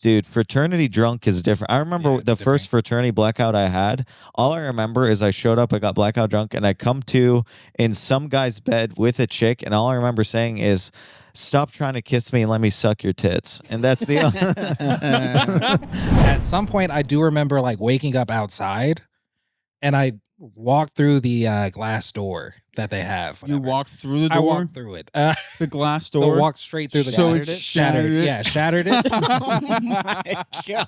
Dude, fraternity drunk is different. I remember the first fraternity blackout I had. All I remember is I showed up, I got blackout drunk, and I come to in some guy's bed with a chick, and all I remember saying is, "Stop trying to kiss me and let me suck your tits." And that's the At some point, I do remember like waking up outside, and I walked through the glass door that they have. You walked through the door? I walked through it. The glass door? Walked straight through the so glass. So it shattered it? Yeah, shattered it. Oh my God.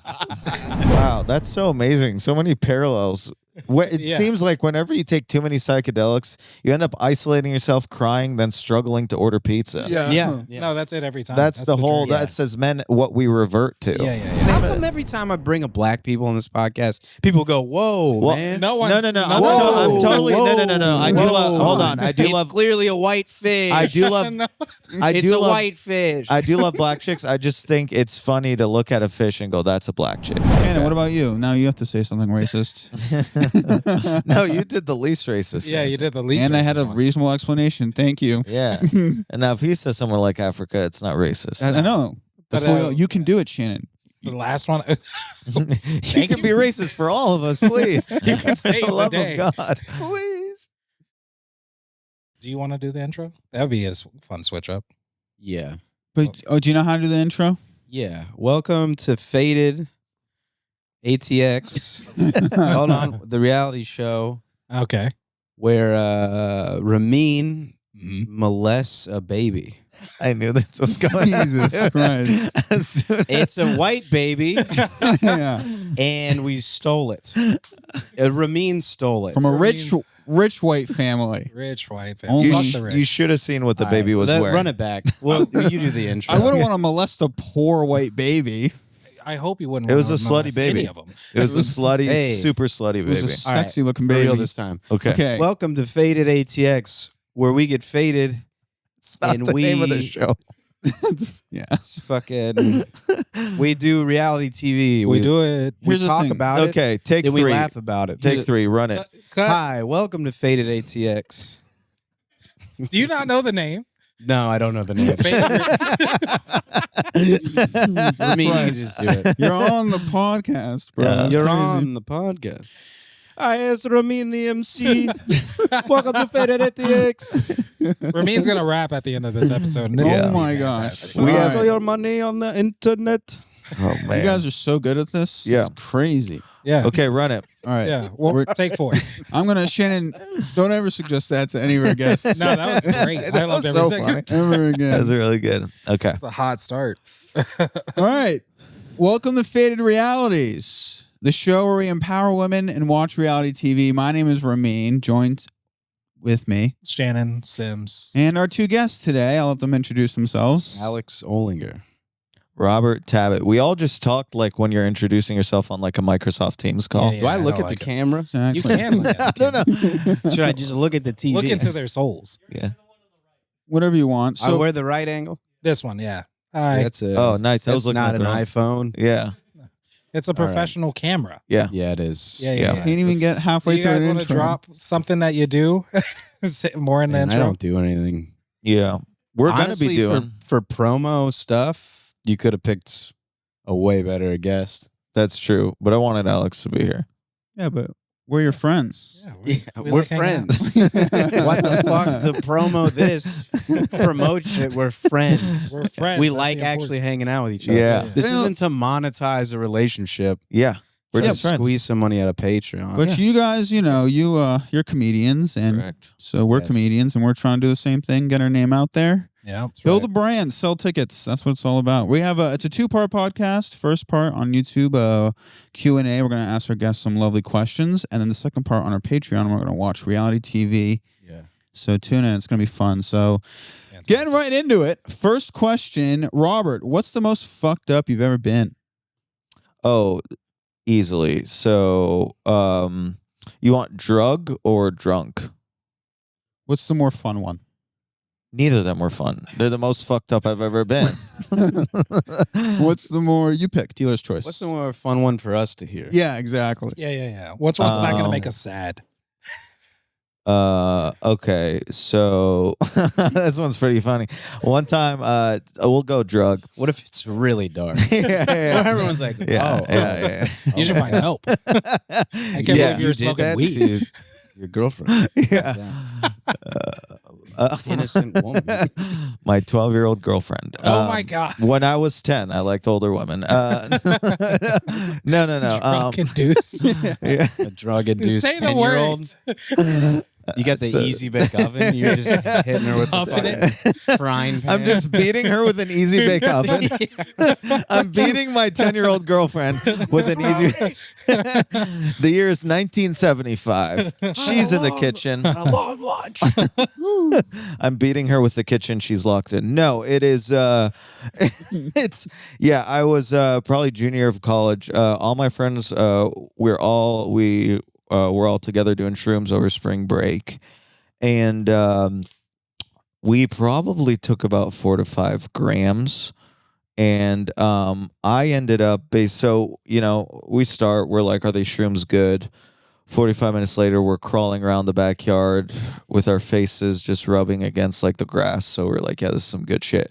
Wow, that's so amazing. So many parallels. It seems like whenever you take too many psychedelics, you end up isolating yourself, crying, then struggling to order pizza. Yeah. No, that's it every time. That's the whole, dream. that's as men what we revert to. Yeah. How come every time I bring a black people on this podcast, people go, "Whoa, man"? No. I'm totally no. I do love. Hold on. I do love. Clearly a white fish. I do love. It's a white fish. I do love black chicks. I just think it's funny to look at a fish and go, "That's a black chick." Shannon, what about you? Now you have to say something racist. No, you did the least racist. Yeah, you did the least. And racist I had a one. reasonable explanation. Thank you. Yeah. And now if he says somewhere like Africa, it's not racist. I know. That's But, you can do it, Shannon. The last one. You can be racist for all of us, please. You can save For the the love day. of God, please. Do you want to do the intro? That would be a fun switch up. Yeah. But do you know how to do the intro? Yeah. Welcome to Faded ATX. Hold on. The reality show Okay. where Ramin molests a baby. I knew this was going on. Jesus Christ. It's a white baby, Yeah. and we stole it. Ramin stole it. From a rich white family. Rich white Only- family. Fuck the rich. You should have seen what the baby was wearing. Run it back. Well, you do the intro. I wouldn't want to molest a poor white baby. I hope you wouldn't. It was wanna a slutty molest baby. Any of them. It was a slutty, Hey. super slutty It was baby. a sexy looking For baby. real this time. Okay. Welcome to Faded ATX, where we get faded. It's not and the name of the we- show. Yeah. It's fucking. We do reality TV. We do it. We Here's the talk thing. about it. Okay, take Then three. we laugh about it. Take three. Run it. Cut. Hi, welcome to Faded ATX. Do you not know the name? No, I don't know the name. Ramin, you can just do it. You're on the podcast, bro. Yeah. That's You're crazy. on the podcast. Hi, it's Ramin the MC. Welcome to Faded ATX. Ramin's gonna rap at the end of this episode. And it's Yeah. gonna Oh be my gosh. fantastic. We All stole right. your money on the internet. Oh man. You guys are so good at this. Yeah. It's crazy. Yeah. Okay, run it. All right. Yeah. Well, take 4. I'm going to, Shannon, don't ever suggest that to any of our guests. No, that was great. I loved every so second. funny. Ever That again. was really good. Okay. It's a hot start. All right. Welcome to Faded Realities, the show where we empower women and watch reality TV. My name is Ramin, joined with me. Shannon Sims. And our two guests today, I'll let them introduce themselves. Alex Olinger. Robert Tabbitt. We all just talked like when you're introducing yourself on like a Microsoft Teams call. Yeah, Do I I look don't at like the it. camera? Exactly. You can. Look I at don't know. Should I just look at the TV? Look into their souls. Yeah. Whatever you want. I So, wear the right angle. This one, yeah. Hi. That's a. Oh, nice. I was That's looking not at an the wrong- iPhone. Yeah. It's a professional camera. Yeah. Yeah, it is. Yeah. can't even get Do halfway you through guys an want to intro. drop something that you do? More in the Man, I intro. don't do anything. Yeah. We're going to Honestly, be doing. for promo stuff. You could have picked a way better guest. That's true. But I wanted Alex to be here. Yeah, but we're your friends. Yeah, We're like hanging friends. out. What the fuck? The promo this promote shit. We're friends. We're friends. We That's like the actually hanging out with each other. Yeah. This isn't to monetize a relationship. Yeah. We're We're just just friends. squeeze some money out of Patreon. But you guys, you're comedians, and Correct. so we're Yes. comedians, and we're trying to do the same thing, get our name out there. Yeah. Build a brand, sell tickets. That's what it's all about. We have it's a 2-part podcast. First part on YouTube, Q&A. We're going to ask our guests some lovely questions. And then the second part on our Patreon, we're going to watch reality TV. Yeah. So tune in. It's going to be fun. So getting right into it. First question, Robert, what's the most fucked up you've ever been? Oh, easily. So, you want drug or drunk? What's the more fun one? Neither of them were fun. They're the most fucked up I've ever been. What's the more you pick? Dealer's choice. What's the more fun one for us to hear? Yeah, exactly. Yeah. Which one's not going to make us sad? Okay, so this one's pretty funny. One time, we'll go drug. What if it's really dark? yeah, Where everyone's like, yeah. You should find help. I can't believe you were smoking weed. to your girlfriend. Yeah. Innocent woman. My 12-year-old girlfriend. Oh my God. When I was 10, I liked older women. No. Drunk induced. Yeah. A drug-induced Say the 10-year-old. words. You got the So- easy bake oven. You're just hitting her with the Puffing fucking frying pan. I'm just beating her with an easy bake oven. I'm beating my 10-year-old girlfriend with an easy. The year is 1975. She's in the kitchen. a long lunch. I'm beating her with the kitchen. She's locked in. No, it is. It's I was probably junior of college. All my friends, we're all together doing shrooms over spring break, and we probably took about 4 to 5 grams. And I ended up so we're like, are these shrooms good? 45 minutes later, we're crawling around the backyard with our faces just rubbing against like the grass. So we're like, yeah, this is some good shit.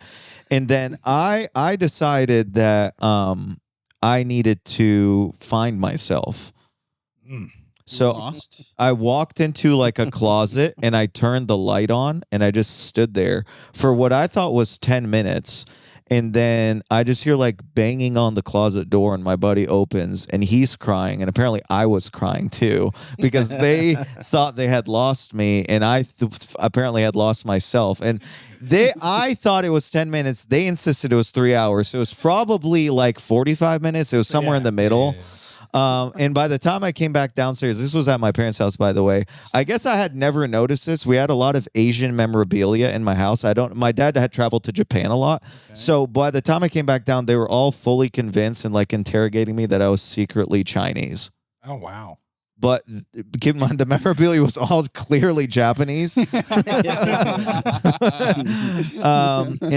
And then I decided that I needed to find myself. So Lost? I walked into like a closet and I turned the light on and I just stood there for what I thought was 10 minutes. And then I just hear like banging on the closet door and my buddy opens and he's crying. And apparently I was crying too because they thought they had lost me and I apparently had lost myself. And I thought it was 10 minutes. They insisted it was 3 hours. So it was probably like 45 minutes. It was somewhere in the middle. And by the time I came back downstairs, this was at my parents' house, by the way. I guess I had never noticed this. We had a lot of Asian memorabilia in my house. My dad had traveled to Japan a lot. Okay. So by the time I came back down, they were all fully convinced and like interrogating me that I was secretly Chinese. Oh, wow. But keep in mind, the memorabilia was all clearly Japanese. And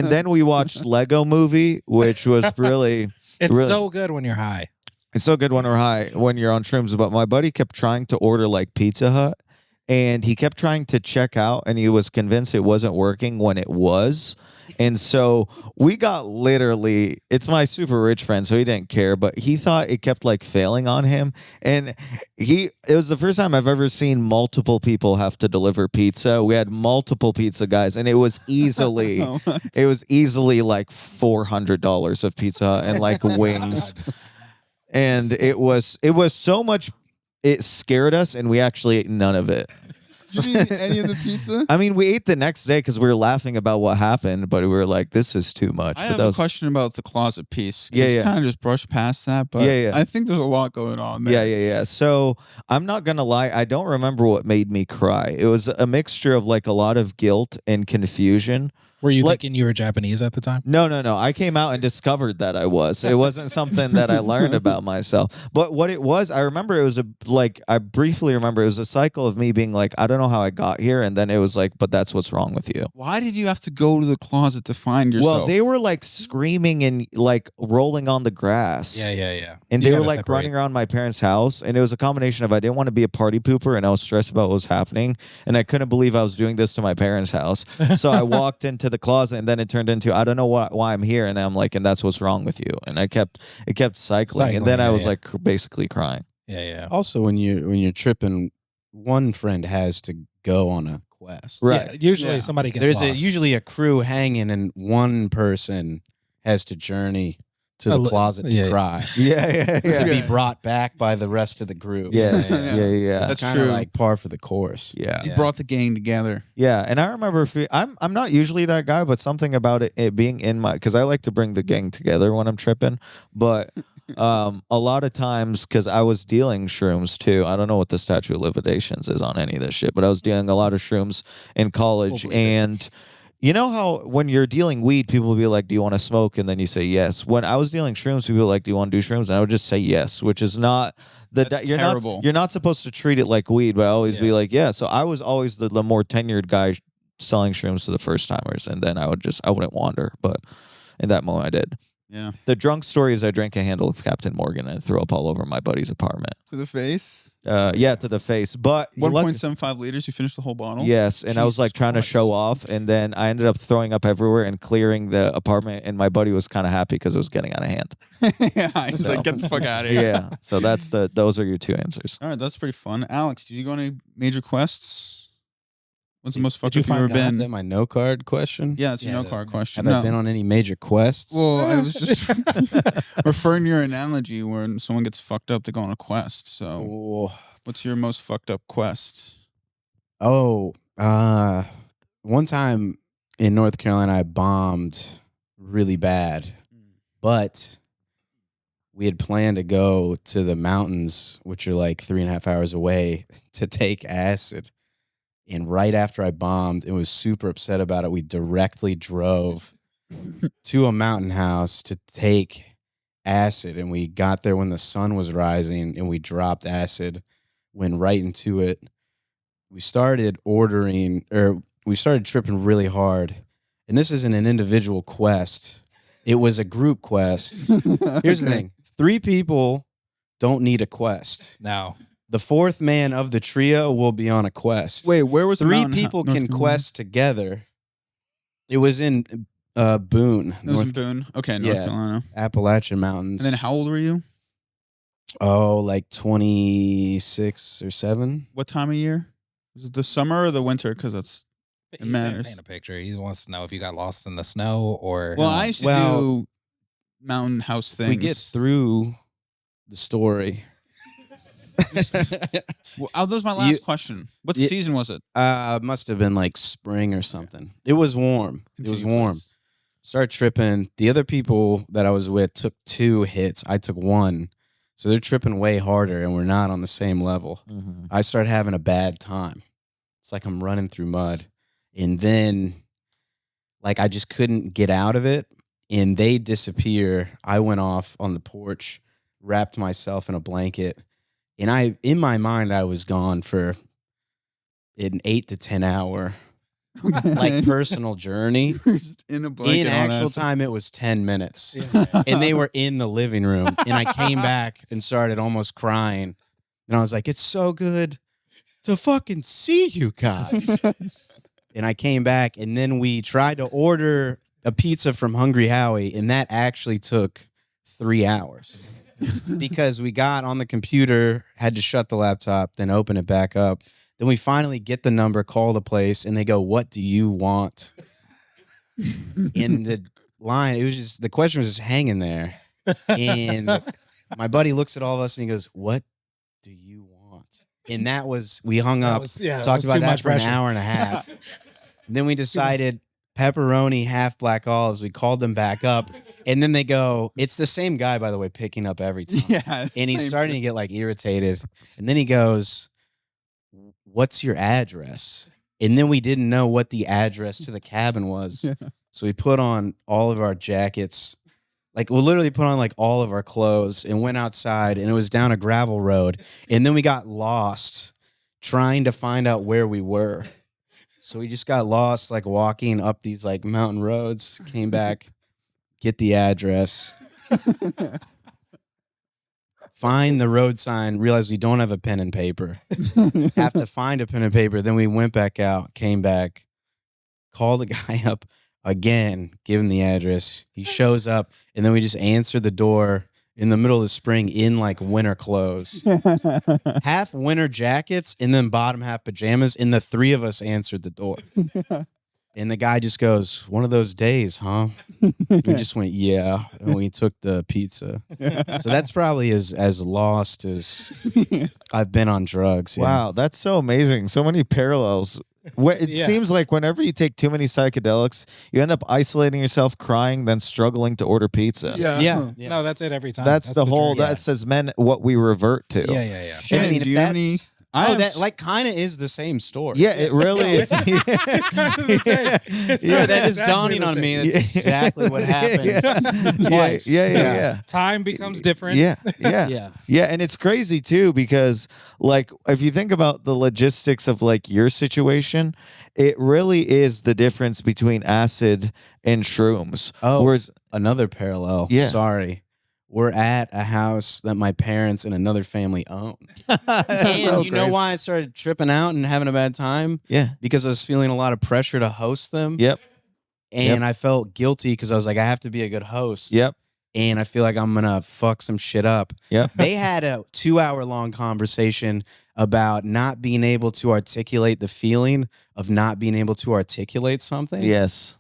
then we watched Lego Movie, which was really... It's so good when you're high. It's so good when you're on shrooms. But my buddy kept trying to order like Pizza Hut, and he kept trying to check out, and he was convinced it wasn't working when it was. And so we got literally, it's my super rich friend, so he didn't care, but he thought it kept like failing on him. And it was the first time I've ever seen multiple people have to deliver pizza. We had multiple pizza guys, and it was easily like $400 of pizza and like wings. And it was so much, it scared us, and we actually ate none of it. Did you eat any of the pizza? I mean, we ate the next day because we were laughing about what happened, but we were like, this is too much. I have a question about the closet piece. Yeah. Kind of just brushed past that, but I think there's a lot going on there. Yeah. So I'm not going to lie. I don't remember what made me cry. It was a mixture of like a lot of guilt and confusion. Were you thinking you were Japanese at the time? No. I came out and discovered that I was. It wasn't something that I learned about myself. But what it was, I remember it was I briefly remember it was a cycle of me being like, I don't know how I got here. And then it was like, but that's what's wrong with you. Why did you have to go to the closet to find yourself? Well, they were like screaming and like rolling on the grass. Yeah. And they were like running around my parents' house. And it was a combination of I didn't want to be a party pooper and I was stressed about what was happening. And I couldn't believe I was doing this to my parents' house. So I walked into the closet and then it turned into I don't know why I'm here. And I'm like, and that's what's wrong with you. And it kept cycling. And then I was like basically crying. Yeah. Also, when you're tripping, one friend has to go on a quest. Right. Yeah, usually somebody gets lost. Usually a crew hanging, and one person has to journey to the closet to cry. Yeah. To be brought back by the rest of the group. Yes. Yeah. That's kind of like par for the course. Yeah. You brought the gang together. Yeah, and I remember I'm not usually that guy, but something about it being in my, because I like to bring the gang together when I'm tripping, but a lot of times, because I was dealing shrooms too. I don't know what the statute of limitations is on any of this shit, but I was dealing a lot of shrooms in college, and you know how when you're dealing weed, people will be like, do you want to smoke? And then you say yes. When I was dealing shrooms, people were like, do you want to do shrooms? And I would just say yes, which is not you're terrible. You're not supposed to treat it like weed, but I always be like, yeah. So I was always the more tenured guy selling shrooms to the first timers, and then I wouldn't wander. But in that moment, I did. Yeah. The drunk story is I drank a handle of Captain Morgan and threw up all over my buddy's apartment. To the face. Yeah, to the face. But 1.75 liters. You finished the whole bottle. yes, and I was like Jesus trying to show Christ. off, and then I ended up throwing up everywhere and clearing the apartment. And my buddy was kind of happy because it was getting out of hand. Yeah, he's like, get the fuck out of here. Yeah, so those are your two answers. All right, that's pretty fun. Alex, did you go on any major quests? What's the most fucked Did up you've ever Is been? that my no card question? Yeah, it's a Yeah, no the- card question. Have No. I been on any major quests? Well, I was just referring to your analogy when someone gets fucked up to go on a quest. So, Oh, what's your most fucked up quest? one time in North Carolina, I bombed really bad, but we had planned to go to the mountains, which are like 3.5 hours away, to take acid. And right after I bombed and was super upset about it, we directly drove to a mountain house to take acid. And we got there when the sun was rising and we dropped acid, went right into it. We started tripping really hard. And this isn't an individual quest. It was a group quest. Here's the thing. 3 people don't need a quest. No. The 4th man of the trio will be on a quest. Wait, where was the 3 mountain people North can Carolina? quest together. It was in Boone, It was in Boone. Okay, North Yeah. Carolina. Appalachian Mountains. And then how old were you? Oh, like 26 or 7. What time of year? Was it the summer or the winter? Because that's He's It saying matters. paint a picture. He wants to know if you got lost in the snow or. well, I used to Well, do mountain house things. We get through the story. Well, that was my last You- question. What you- season was it? Must have been like spring or something. It was warm. It was Continue, warm. please. Start tripping. The other people that I was with took 2 hits. I took 1. So they're tripping way harder and we're not on the same level. I start having a bad time. It's like I'm running through mud. And then like I just couldn't get out of it. And they disappear. I went off on the porch, wrapped myself in a blanket. And in my mind, I was gone for an 8 to 10 hour like personal journey. Just in a blanket. In on actual acid. time, it was 10 minutes. And they were in the living room. And I came back and started almost crying. And I was like, it's so good to fucking see you guys. And I came back and then we tried to order a pizza from Hungry Howie. And that actually took 3 hours because we got on the computer, had to shut the laptop, then open it back up. Then we finally get the number, call the place, and they go, what do you want? In the line, it was just, the question was just hanging there. And my buddy looks at all of us and he goes, what do you want? And that was, we hung up, talked about that for an hour and a half. Then we decided pepperoni, half black olives. We called them back up. And then they go, it's the same guy, by the way, picking up every time. Yeah. And he's same starting to shit. get like irritated. And then he goes, what's your address? And then we didn't know what the address to the cabin was. Yeah. So we put on all of our jackets. Like we literally put on like all of our clothes and went outside and it was down a gravel road. And then we got lost trying to find out where we were. So we just got lost like walking up these like mountain roads, came back, get the address. Find the road sign, realize we don't have a pen and paper. Have to find a pen and paper. Then we went back out, came back, called the guy up again, give him the address. He shows up, and then we just answered the door in the middle of the spring in like winter clothes. Half winter jackets and then bottom half pajamas, and the 3 of us answered the door. And the guy just goes, one of those days, huh? We just went, yeah. And we took the pizza. So that's probably as lost as I've been on drugs. Yeah. Wow, that's so amazing. So many parallels. It Yeah. seems like whenever you take too many psychedelics, you end up isolating yourself, crying, then struggling to order pizza. Yeah. No, that's it every time. That's the whole. journey. That's as men what we revert to. Yeah, yeah, yeah. Shannon, I mean, do if you have any? that's- I Oh, have that like kind of is the same story. Yeah, it really is. Yeah, that is dawning on me. That's exactly what happened. Twice. Yeah. Time becomes different. Yeah. Yeah. And it's crazy too because like if you think about the logistics of like your situation, it really is the difference between acid and shrooms. Oh. Whereas another parallel. Yeah. Sorry. We're at a house that my parents and another family own. That's so And you know great. why I started tripping out and having a bad time? Yeah. Because I was feeling a lot of pressure to host them. Yep. And I felt guilty because I was like, I have to be a good host. Yep. And I feel like I'm going to fuck some shit up. Yep. They had a 2-hour-long conversation about not being able to articulate the feeling of not being able to articulate something. Yes.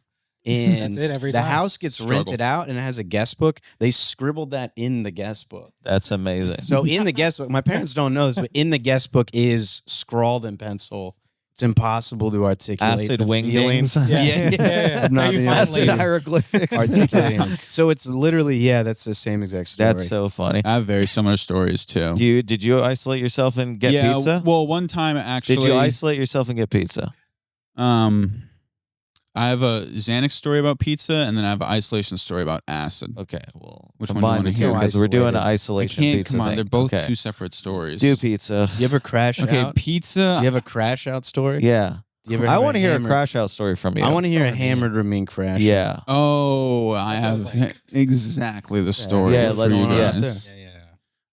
And That's it every the time. house gets Struggle. rented out and it has a guest book. They scribbled that in the guest book. That's amazing. So in the guest book, my parents don't know this, but in the guest book is scrawled in pencil. It's impossible to articulate Acid the wingdings. feeling. Yeah. Of not Now you being able to Acid finally- hieroglyphics. articulating. So it's literally, that's the same exact story. That's so funny. I have very similar stories too. Did you isolate yourself and get pizza? Well, one time actually, Did you isolate yourself and get pizza? I have a Xanax story about pizza, and then I have an isolation story about acid. Okay, well, Which one do you combine wanna the two hear? because we're doing an I isolation can't. pizza Come on, thing. they're both Okay. two separate stories. Do pizza. You ever crash Okay, out? pizza. Do you have a crash out story? Yeah. Do you ever I have want to hear a hammered- crash out story from you. I want to hear a Or me. hammered Ramin crash. Yeah. Oh, I That was have like- exactly the story. Yeah, for let's- you yeah. guys. Yeah.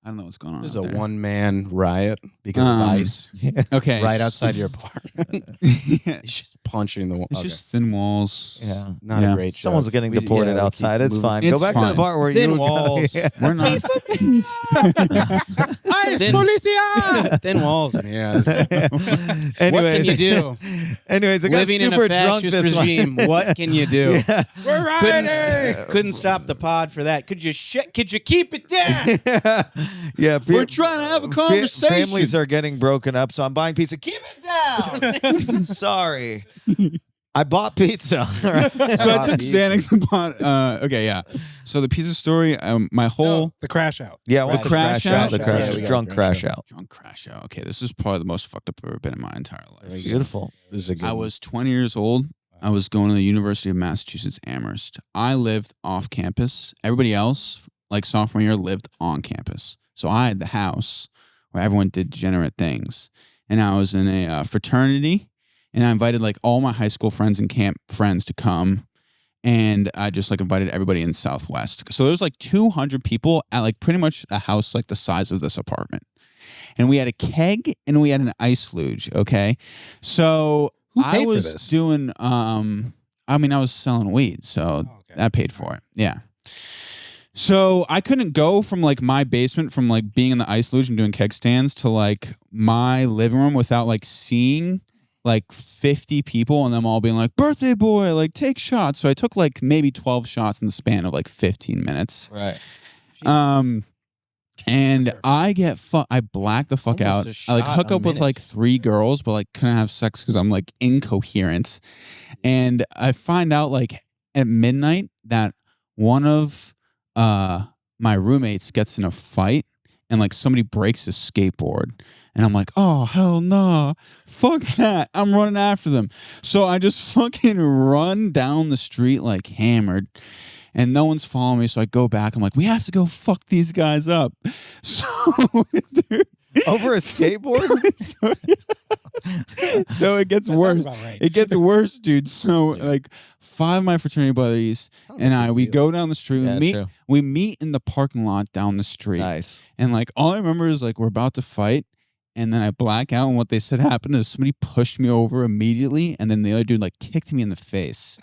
I don't know what's going on. There's out a there. one-man riot because of ice Okay, right outside your apartment. yeah, He's just punching the wall. it's just thin walls. Yeah. Not Yeah. a great show. Someone's getting deported outside. It's fine. It's Go back to fine. the part where Thin you walls. Yeah. We're not. Thin walls. Yeah. Anyways, What can you do? Anyways, I got Living in super a drunk fascist this regime. What can you do? Yeah. We're Couldn't stop the pod for that. Could you keep it down? Yeah, We're trying to have a conversation. Families are getting broken up, so I'm buying pizza. Keep it down. Sorry, I bought pizza. So I took Xanax and bought. Okay, yeah. So the pizza story. My whole The crash out. Yeah, I want The the crash out? The Yeah, crash, we got a drunk crash crash out. drunk crash out. Okay, this is probably the most fucked up I've ever been in my entire life. Beautiful. This is a good I one. was 20 years old. I was going to the University of Massachusetts Amherst. I lived off campus. Everybody else, like sophomore year, lived on campus. So I had the house where everyone did degenerate things. And I was in a fraternity, and I invited like all my high school friends and camp friends to come. And I just like invited everybody in Southwest. So there was like 200 people at like pretty much a house like the size of this apartment. And we had a keg and we had an ice luge. Okay. So Who I paid for was this? doing, I mean, I was selling weed. So Oh, okay. that paid for it. Yeah. So I couldn't go from like my basement from like being in the ice luge and doing keg stands to like my living room without like seeing like 50 people and them all being like, birthday boy, like take shots. So I took like maybe 12 shots in the span of like 15 minutes. Right. And I get I black the fuck Almost out. a I like shot hook a up with like minute. 3 girls, but like couldn't have sex because I'm like incoherent. And I find out like at midnight that one of my roommates gets in a fight and like somebody breaks his skateboard. And I'm like, oh, hell no. Fuck that. I'm running after them. So I just fucking run down the street like hammered. And no one's following me. So I go back. I'm like, we have to go fuck these guys up. So, dude, Over a skateboard? so it gets That sounds worse. about right. It gets worse, dude. So like 5 of my fraternity buddies and we go down the street. Yeah, true. We meet in the parking lot down the street. Nice. And like all I remember is like we're about to fight. And then I black out, and what they said happened is somebody pushed me over immediately, and then the other dude like kicked me in the face.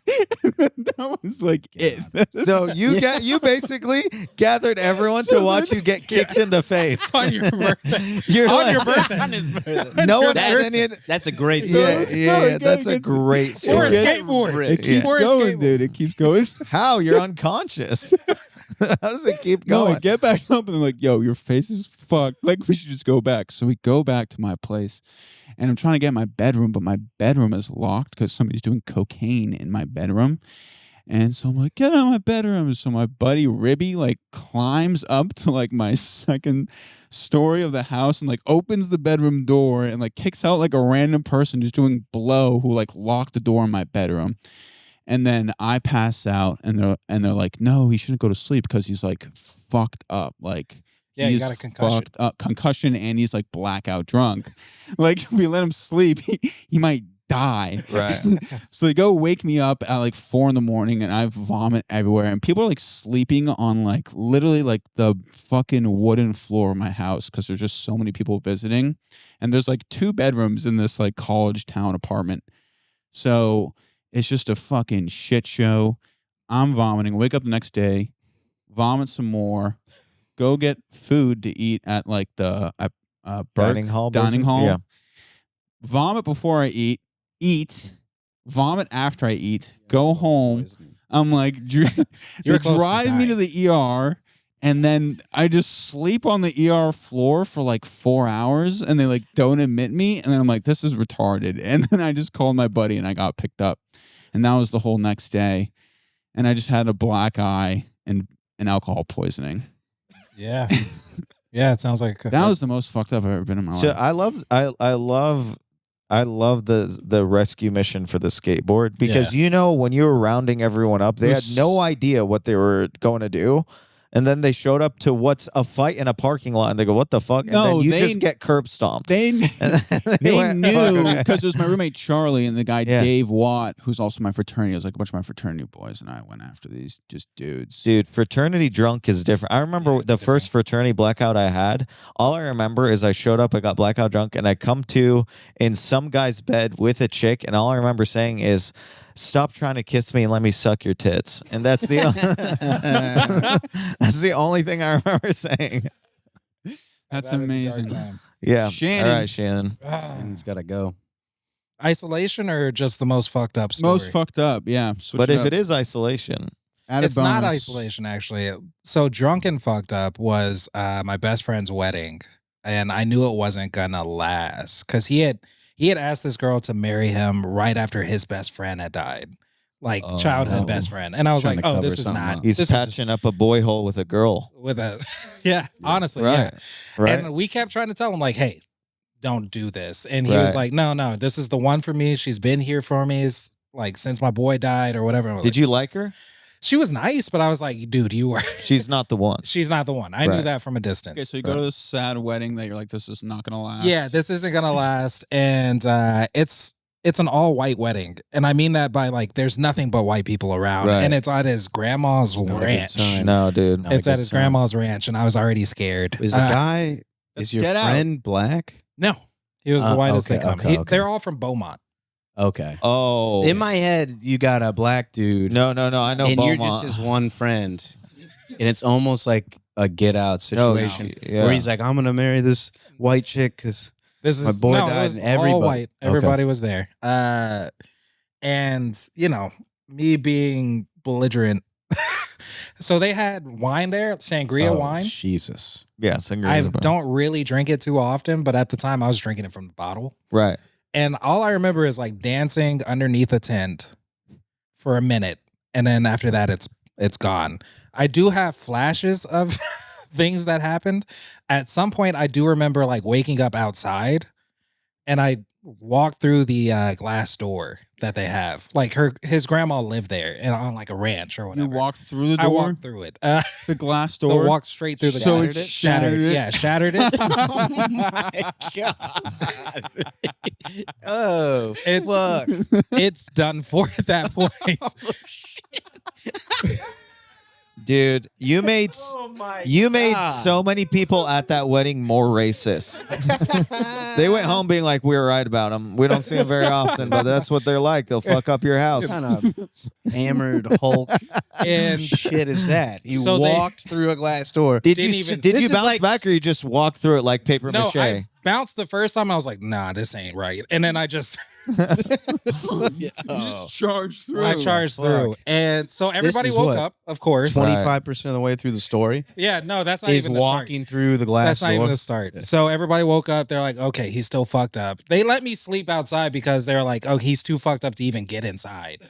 That was like it. So you basically gathered everyone to watch you get kicked in the face On your birthday. You're On like- your birthday. No one has any. That's a great Yeah, story. yeah, that's a It great gets- Or a story. skateboard. It keeps Or a going, skateboard. dude. It keeps going. How? You're unconscious. How does it keep No, going? I get back up and I'm like, yo, your face is fucked. Like, we should just go back. So we go back to my place and I'm trying to get my bedroom, but my bedroom is locked because somebody's doing cocaine in my bedroom. And so I'm like, get out of my bedroom. So my buddy Ribby like climbs up to like my second story of the house and like opens the bedroom door and like kicks out like a random person just doing blow who like locked the door in my bedroom. And then I pass out and they're like, no, he shouldn't go to sleep because he's like fucked up. Like Yeah, he's you got a concussion. fucked up, concussion, and he's like blackout drunk. Like if we let him sleep, he might die. Right. So they go wake me up at like 4 a.m, and I vomit everywhere. And people are like sleeping on like literally like the fucking wooden floor of my house because there's just so many people visiting. And there's like 2 bedrooms in this like college town apartment. So it's just a fucking shit show. I'm vomiting. Wake up the next day, vomit some more, go get food to eat at like the Dining hall. dining hall. Yeah. Vomit before I eat, vomit after I eat, go home. I'm like, they drive me to the ER, and then I just sleep on the ER floor for like 4 hours, and they like don't admit me, and then I'm like, this is retarded. And then I just called my buddy, and I got picked up, and that was the whole next day, and I just had a black eye and alcohol poisoning. Yeah. Yeah, it sounds like That was the most fucked up I've ever been in my life. So I love the rescue mission for the skateboard because when you were rounding everyone up, they had no idea what they were going to do. And then they showed up to what's a fight in a parking lot, and they go, "What the fuck?" And then you just get curb stomped. They knew because it was my roommate Charlie and the guy Dave Watt, who's also my fraternity. It was like a bunch of my fraternity boys, and I went after these just dudes. Dude, fraternity drunk is different. I remember the first fraternity blackout I had. All I remember is I showed up, I got blackout drunk, and I come to in some guy's bed with a chick, and all I remember saying is, "Stop trying to kiss me and let me suck your tits." And that's the that's the only thing I remember saying. That's amazing. Yeah. Shannon. All right, Shannon. Shannon's got to go. Isolation or just the most fucked up story? Most fucked up, yeah. Switch But if up. it is isolation, It's not isolation, actually. So drunk and fucked up was my best friend's wedding, and I knew it wasn't gonna last because he had asked this girl to marry him right after his best friend had died, like childhood best friend, and I was like, "Oh, this is not." He's patching up a boy hole with a girl. With a, honestly, Right. And we kept trying to tell him, like, "Hey, don't do this," and he was like, "No, this is the one for me. She's been here for me, like since my boy died or whatever." Did you like her? She was nice, but I was like, dude, you were. She's not the one. She's not the one. I knew that from a distance. Okay, so you go to this sad wedding that you're like, this is not gonna last. Yeah, this isn't gonna last, and it's an all white wedding, and I mean that by like, there's nothing but white people around, and it's at his grandma's ranch. No, dude, it's at his grandma's ranch, and I was already scared. Is the guy? Is your friend black? No, he was the whitest they come. Okay. They're all from Beaumont. Okay. Oh, in my head, you got a black dude. No, I know. And Beaumont. you're just his one friend, and it's almost like a Get Out situation where he's like, "I'm gonna marry this white chick because my boy died." And everybody, all white. Everybody was there. And me being belligerent. So they had wine there, sangria wine. Jesus. Yeah, sangria. I don't really drink it too often, but at the time I was drinking it from the bottle. Right. And all I remember is like dancing underneath a tent for a minute, and then after that, it's gone. I do have flashes of things that happened. At some point, I do remember like waking up outside, and I walked through the glass door that they have. Like his grandma lived there and on like a ranch or whatever. You walked through the door? I walked through it. The glass door? Walked straight through the so glass. So it shattered it? Yeah, shattered it. Oh my God. Oh, fuck. It's done for at that point. Oh, shit. Dude, you made so many people at that wedding more racist. They went home being like, "We were right about them. We don't see them very often, but that's what they're like. They'll fuck up your house." What kind of hammered Hulk And shit is that? You so walked through a glass door. Did you bounce back, or you just walk through it like paper no, mache? I bounced the first time. I was like, "Nah, this ain't right." And then I just charged through. I charged through, and so everybody woke up. Of course, 25% of the way through the story. Yeah, no, that's not He's even walking through the glass That's not door. even the start. So everybody woke up. They're like, "Okay, he's still fucked up." They let me sleep outside because they're like, "Oh, he's too fucked up to even get inside."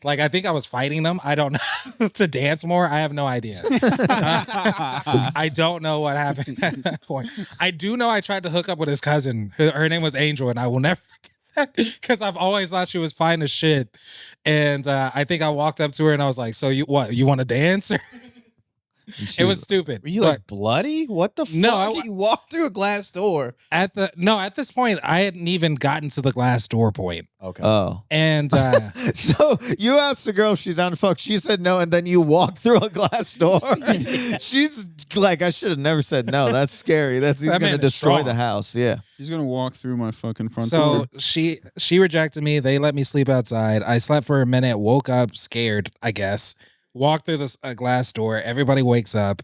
Like I think I was fighting them. I don't know to dance more. I have no idea. I don't know what happened at that point. I do know I tried to hook up with his cousin. Her name was Angel, and I will never forget that because I've always thought she was fine as shit. And I think I walked up to her and I was like, "So you what? You want to dance?" It was stupid. Were you But like bloody? What the fuck? No, You walked through a glass door. at this point, I hadn't even gotten to the glass door point. Okay. Oh. And So you asked the girl if she's down to fuck. She said no, and then you walked through a glass door. She's like, I should have never said no. That's scary. He's That man gonna is destroy strong. the house. Yeah. He's gonna walk through my fucking front door. so she rejected me. They let me sleep outside. I slept for a minute, woke up scared, I guess. Walked through this glass door. Everybody wakes up.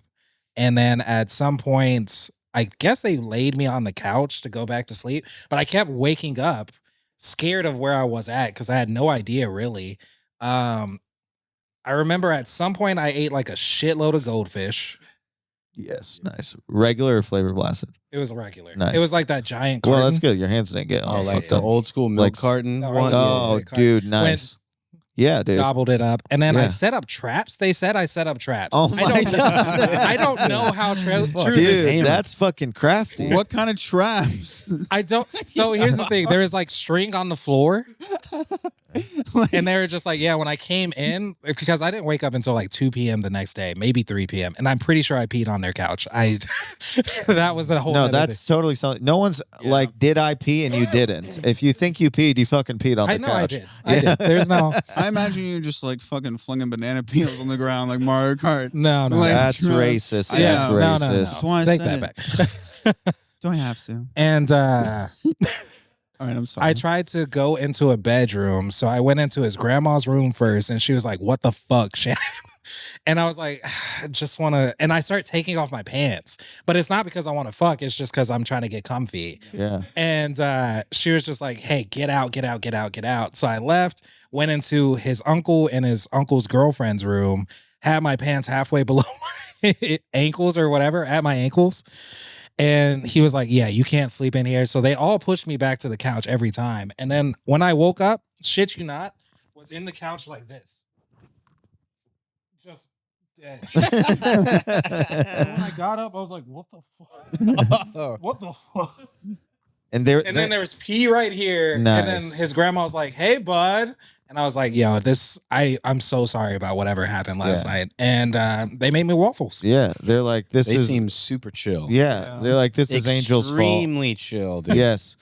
And then at some point, I guess they laid me on the couch to go back to sleep. But I kept waking up scared of where I was at because I had no idea really. I remember at some point I ate like a shitload of goldfish. Yes. Nice. Regular or flavor blasted? It was regular. Nice. It was like that giant carton. Well, that's good. Your hands didn't get all Oh, like fucked the up. old school milk Like- carton No, one. yeah. Oh, Yeah. dude, nice. Yeah, dude. Gobbled it up. And then I Yeah. set up traps. They said I set up traps. Oh my I don't, God. I don't know how true this Dude, is. that's fucking crafty. What kind of traps? I don't. So here's the thing: there was like string on the floor, and they were just like, "Yeah." When I came in, because I didn't wake up until like 2 p.m. the next day, maybe 3 p.m., and I'm pretty sure I peed on their couch. That was a whole. No, other that's totally something. No one's like, did I pee and you didn't? If you think you peed, you fucking peed on thing. the I know couch. I did. I did. There's no, I imagine you just like fucking flinging banana peels on the ground like Mario Kart. no. Like- That's True. racist. I That's know. no, racist. no, no. That's why I Take said that back. Do I have to? And All right, I'm sorry. I tried to go into a bedroom, so I went into his grandma's room first, and she was like, "What the fuck, Shannon?" And I was like, I just want to, and I start taking off my pants, but it's not because I want to fuck. It's just because I'm trying to get comfy. Yeah. And she was just like, "Hey, get out, get out, get out, get out." So I left, went into his uncle and his uncle's girlfriend's room, had my pants halfway below my ankles or whatever, at my ankles. And he was like, "Yeah, you can't sleep in here." So they all pushed me back to the couch every time. And then when I woke up, shit you not, was in the couch like this. Just dead. And when I got up, I was like, "What the fuck? What the fuck?" And there, And then there was pee right here. And then Nice. his grandma was like, "Hey, bud." And I was like, "Yo, I'm so sorry about whatever happened last night." And they made me waffles. yeah, they're like, this They is, seem super chill. yeah, they're like, this is Angel's fault. Extremely chill, dude. Yes.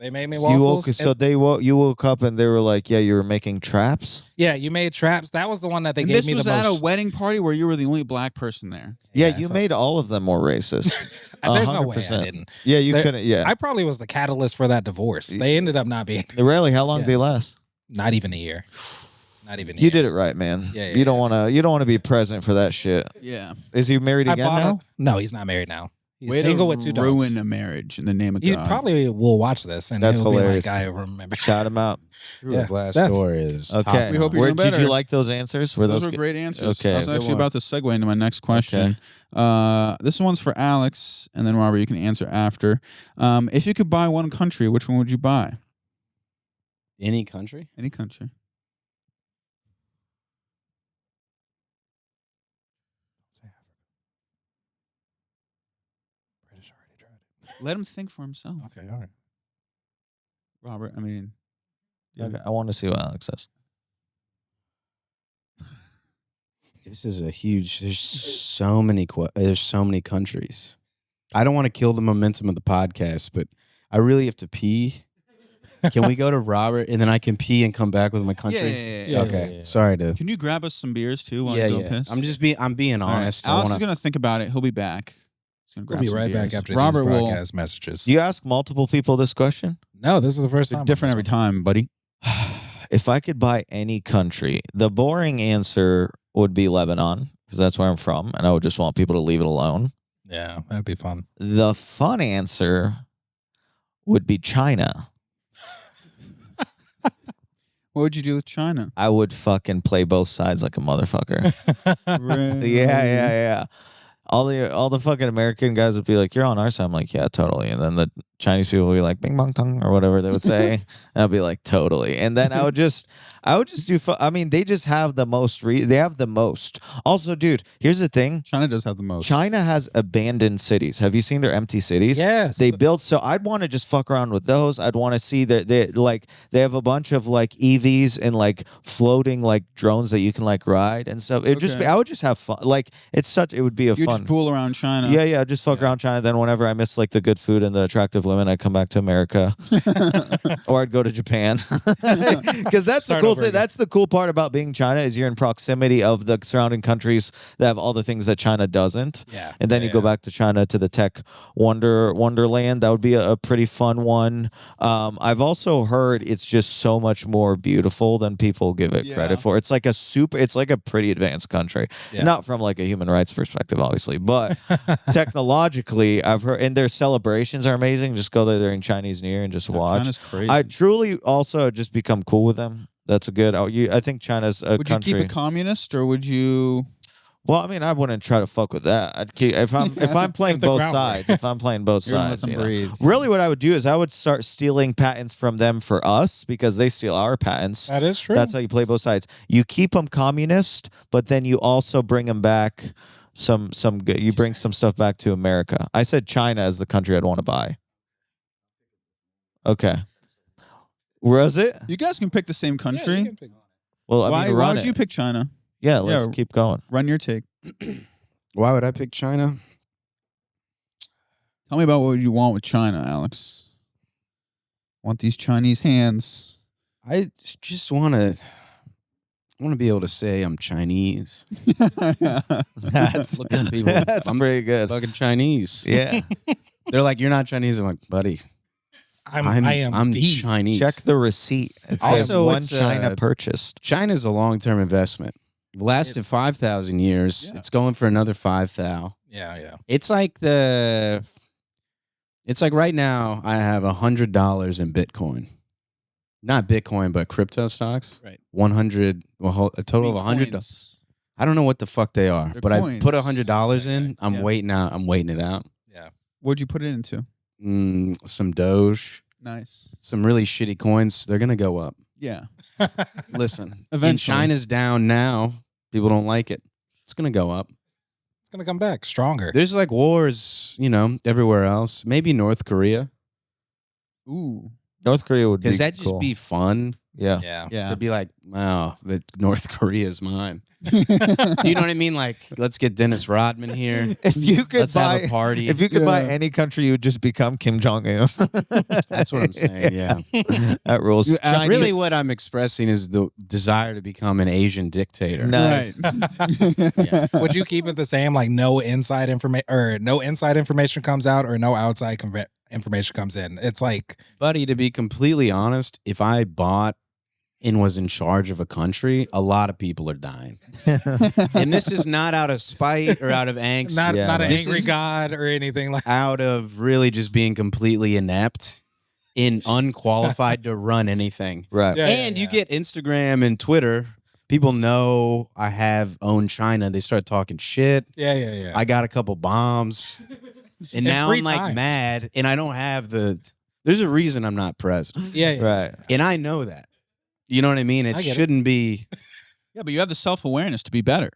They made me So you woke, waffles. so you woke up and they were like, yeah, you were making traps. Yeah, you made traps. That was the one that they and gave this me was the at a most. wedding party where you were the only black person there. Yeah, I you felt- made all of them more racist. There's no way I 100%. didn't. Yeah, you There- couldn't. Yeah. I probably was the catalyst for that divorce. They ended up not being Really, how long Yeah. did they last? not even a year. Not even a You year. did it right, man. Yeah, yeah, you don't want to. You don't want to be present for that shit. Yeah. Is he married I again bought now? No, he's not married now. He's Way single to with 2 dogs. ruin a marriage in the name of He God. probably will watch this and That's he'll hilarious. be like, "I remember." Shout him out. Through Yeah, a glass Seth. door is Okay. top We hope notch. you're Where doing did you better. like those answers? Were Those those were great answers. Okay, I was good actually one. about to segue into my next question. This one's for Alex, and then Robert, you can answer after. If you could buy one country, which one would you buy? Any country? Any country. British already tried it. Let him think for himself. Okay, all right. Robert, I mean, Okay, I want to see what Alex says. This is a huge. There's so many. There's so many countries. I don't want to kill the momentum of the podcast, but I really have to pee. Can we go to Robert and then I can pee and come back with my country? Yeah, Okay. yeah. Sorry to. Can you grab us some beers too while Yeah, you go yeah. piss? I'm being All right. honest. I Alex wanna- is gonna think about it. He'll be back. He's gonna We'll grab be some right back beers. after Robert these will broadcast messages. Do you ask multiple people this question? No, this is the first time. different every time, buddy. If I could buy any country, the boring answer would be Lebanon because that's where I'm from, and I would just want people to leave it alone. Yeah, that'd be fun. The fun answer would be China. What would you do with China? I would fucking play both sides like a motherfucker. Really? Yeah. All the fucking American guys would be like, "You're on our side." I'm like, "Yeah, totally." And then the Chinese people would be like bing bong tong or whatever they would say. And I'd be like totally. And then I would just do. I mean, they just have the most. They have the most. Also, dude, here's the thing. China does have the most. China has abandoned cities. Have you seen their empty cities? Yes. They built. So I'd want to just fuck around with those. I'd want to see that they have a bunch of like EVs and like floating like drones that you can like ride and stuff. I would just have fun. Like it would be a You fun. just fool around China. Yeah, just fuck around China. Then whenever I miss like the good food and the attractive women, I'd come back to America, or I'd go to Japan, because that's the cool thing. That's the cool part about being China is you're in proximity of the surrounding countries that have all the things that China doesn't. Yeah, and then you go back to China to the tech wonderland. That would be a pretty fun one. I've also heard it's just so much more beautiful than people give it credit for. It's like a pretty advanced country, not from like a human rights perspective, obviously, but technologically, I've heard, and their celebrations are amazing. Just go there during Chinese New Year and just watch. China's crazy. I truly also just become cool with them. That's a good. I think China's a would country. you keep it communist or would you? Well, I mean, I wouldn't try to fuck with that. I'd keep if I'm playing both sides. If I'm playing both You're gonna sides, let them breathe. Really, what I would do is I would start stealing patents from them for us because they steal our patents. That is true. That's how you play both sides. You keep them communist, but then you also bring them back some good. You bring some stuff back to America. I said China is the country I'd want to buy. Okay. Where is it? You guys can pick the same country. Well, I why mean, would you pick China? Yeah, let's keep going. Run your take. Why would I pick China? Tell me about what you want with China, Alex. Want these Chinese hands? I just want to be able to say I'm Chinese. That's Look at people. That's I'm pretty good. fucking Chinese. Yeah. They're like, you're not Chinese. I'm like, buddy, I'm the Chinese. Check the receipt. It Also, says one it's, China purchased. China's a long-term investment. It lasted 5,000 years. Yeah. It's going for another 5,000. Yeah. It's like right now I have $100 in Bitcoin. Not Bitcoin, but crypto stocks. Right. 100, a total of 100. Coins. I don't know what the fuck they are, They're but coins. I put $100 in. I'm Yeah. waiting it out. Yeah. What'd you put it into? Some Doge, Nice. some really shitty coins. They're gonna go up. Yeah. Listen, Eventually. China's down now. People don't like it. It's gonna go up. It's gonna come back stronger. There's like wars, everywhere else. Maybe North Korea, Ooh. North Korea would be because that cool. just be fun Yeah. Yeah. Yeah. to be like, wow, but North Korea is mine. Do you know what I mean? Like, let's get Dennis Rodman here. If you could Let's have buy a party. if you could buy Yeah. any country, you would just become Kim Jong Un. That's what I'm saying. Yeah. That rules. You ask- Chinese- Really, what I'm expressing is the desire to become an Asian dictator. Nice. Right. Would you keep it the same? Like no inside information, or no inside information comes out, or no outside information comes in. It's like, Buddy, to be completely honest, if I bought and was in charge of a country, a lot of people are dying. And this is not out of spite or out of angst. not Yeah, not an this angry is- god or anything like. Out of really just being completely inept and unqualified to run anything. Right. Yeah, And you get Instagram and Twitter. People know I have owned China. They start talking shit. Yeah. I got a couple bombs. And now free I'm like time. mad. And I don't have there's a reason I'm not president. Yeah. Right. And I know that. You know what I mean? It I get it. shouldn't be. Yeah, but you have the self-awareness to be better.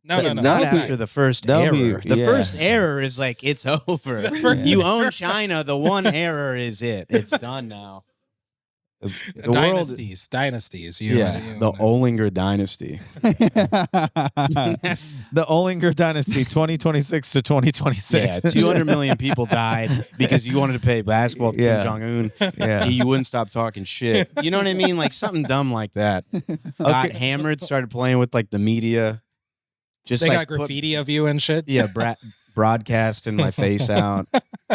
No. Not That's after the first That'll be- error. The yeah. first error is like, it's over. You own China. The one error is it. It's done now. The world. Dynasties. The Olinger dynasty. That's, The Olinger Dynasty, 2026 to 2026. yeah, 200 million people died because you wanted to play basketball with Yeah. Kim Jong-un. Yeah. You wouldn't stop talking shit. You know what I mean? Like something dumb like that. Got Okay. hammered, started playing with like the media. Just They like got put- graffiti of you and shit. Yeah, broadcasting my face out.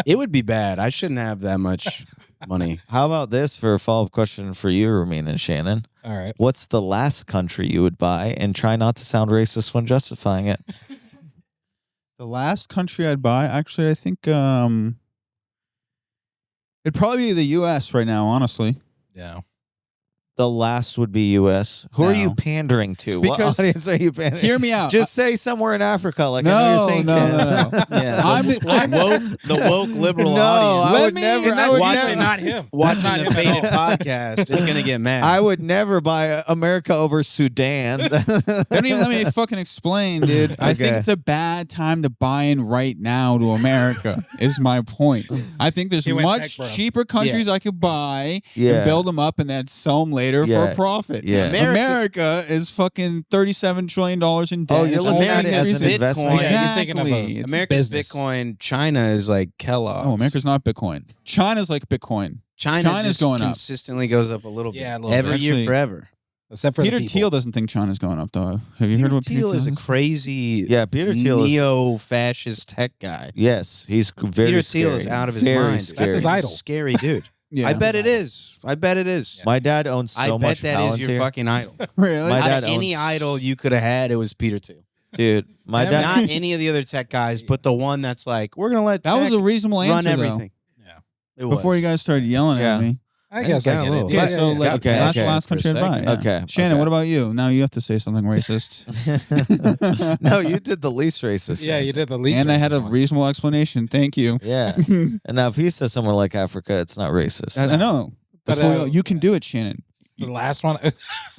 It would be bad. I shouldn't have that much money. How about this for a follow-up question for you, Ramin and Shannon? All right. What's the last country you would buy? And try not to sound racist when justifying it. The last country I'd buy, actually, I think it'd probably be the U.S. right now, honestly. Yeah. The last would be U.S. Who are you No. pandering to? Because- what audience are you pandering? Hear me out. Just say somewhere in Africa, like I know No, you're thinking. no. Yeah, I'm The woke liberal No, audience. I would never. And I that's would usually never. not him. Watching That's the not him Faded at all. podcast is gonna get mad. I would never buy America over Sudan. Don't even let me fucking explain, dude. I think Okay. it's a bad time to buy in right now to America, is my point. I think there's He went much tech, bro. cheaper countries I could buy Yeah. and build them up and then sell them later for Yeah. a profit. Yeah. America is fucking $37 trillion in debt. Oh, you're It's looking only at it as an increasing. investment. Bitcoin. Yeah, he's thinking of Exactly. It's America's business. Bitcoin. China is like Kellogg's. Oh, America's not Bitcoin. China's like Bitcoin. China's China's just going up. consistently goes up a little bit. Yeah, a little every bit. year Actually, forever. Except for Peter the people. Thiel doesn't think China's going up, though. Have you heard Peter what Peter Thiel is a is? crazy Yeah, Peter Thiel is. neo-fascist tech guy. Yes, he's very Peter scary. Thiel is out of his Very mind. Scary. That's his He's a idol. scary dude. Yeah. I bet it is. I bet it is. My dad owns so I bet much that is your Palantir. fucking idol. Really? My Out dad of any owns- idol you could have had, it was Peter Thiel. Dude, my dad. Not any of the other tech guys, but the one that's like, we're gonna let That was tech a reasonable run answer, though. everything. Yeah. It was. Before you guys started yelling Yeah. at me. I guess got I a get little- it. Yeah, Yeah, so yeah, like, Okay, that's okay. the last For a country I'd buy. second. Yeah. Okay, Shannon, okay. what about you? Now you have to say something racist. No, you did the least racist. Yeah, you answer. did the least. And I had a racist one. reasonable explanation. Thank you. Yeah, and now if he says somewhere like Africa, it's not racist. I know. That's But, what you can do it, Shannon. The last one.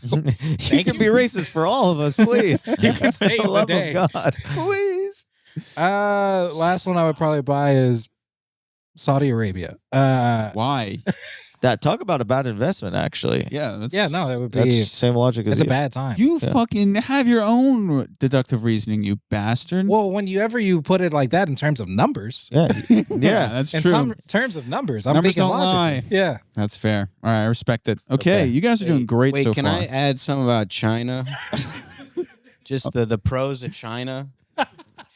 you can be racist for all of us, please. You can save the the love day. of God, please. Last one I would probably buy is Saudi Arabia. Why? That talk about a bad investment, actually. Yeah, that's Yeah, no, that would That's be. the same logic as It's a you. bad time. You Yeah. fucking have your own deductive reasoning, you bastard. Well, whenever you put it like that in terms of numbers, Yeah, yeah, that's in true. terms of numbers, I'm Numbers thinking don't logically. Yeah. That's fair. All right, I respect it. Okay, Okay. you guys are doing great Wait, so can far. I add something about China? Just the pros of China.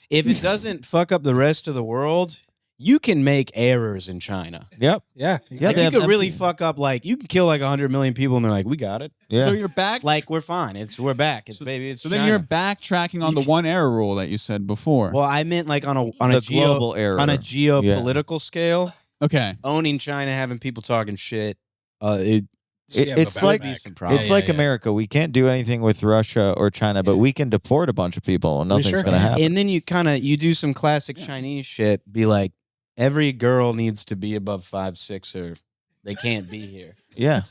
If it doesn't fuck up the rest of the world, you can make errors in China. Yep. Yeah. Yeah, Like, they you have could really empty- fuck up. Like you can kill like 100 million people, and they're like, "We got it. Yeah. So you're back. Like we're fine. We're back. It's baby. It's so then China." you're backtracking on the one error rule that you said before. Well, I meant like on a the global error. on a geopolitical scale, okay. owning China, having people talking shit. It's like some problems. it's like America. We can't do anything with Russia or China, but we can deport a bunch of people and We nothing's sure gonna can. happen. And then you do some classic Chinese shit. Be like, every girl needs to be above 5'6" or they can't be here. Yeah.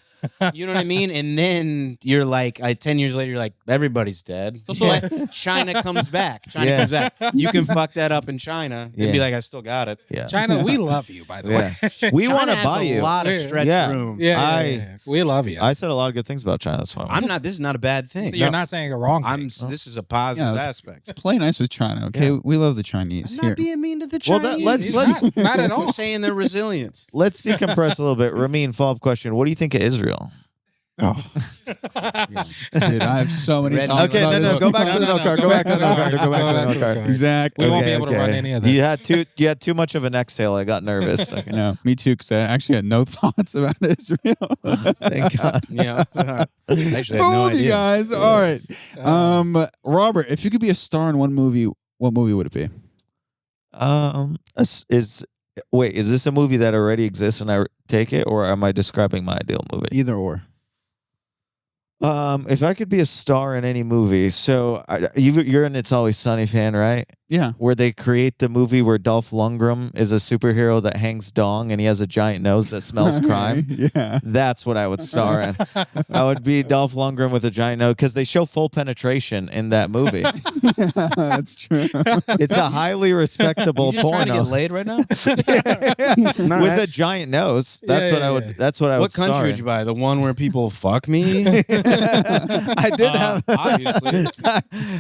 You know what I mean? And then you're like, 10 years later, you're like, everybody's dead. also But China comes back. China Yeah. comes back. You can fuck that up in China and be Yeah. like, I still got it. Yeah. China, we love you, by the Yeah. way. We China want to has buy a you. lot of Yeah. stretch Yeah. room. Yeah, we love you. I said a lot of good things about China. So I'm not. This is not a bad thing. You're not saying a wrong thing. This is a positive Yeah, aspect. Play nice with China, okay? Yeah. We love the Chinese I'm here. not being mean to the Well, Chinese. let's- let's- not at all. I'm saying they're resilient. Let's decompress a little bit. Ramin, follow-up question. What do you think of Israel? Oh. Dude, I have so many Red- thoughts Okay, about no, this. no, go back to the note card. Go back to the note card. Go back to the note card. Exactly. We won't be able to run any of this. You had too much of an exhale. I got nervous. Okay. No, me too, because I actually had no thoughts about Israel. Thank God. Yeah. Actually, I had no Fooled you idea. guys. All right. Robert, if you could be a star in one movie, what movie would it be? Is this a movie that already exists and I take it, or am I describing my ideal movie? Either or. If I could be a star in any movie, so you're an It's Always Sunny fan, right? Yeah. Where they create the movie where Dolph Lundgren is a superhero that hangs dong and he has a giant nose that smells crime. Yeah. That's what I would star in. I would be Dolph Lundgren with a giant nose because they show full penetration in that movie. That's true. It's a highly respectable You just trying to porno get laid right now? with a giant nose. That's Yeah, what yeah, I would. yeah. That's what I would. What country star would in. you buy? The one where people fuck me? I did have. Obviously.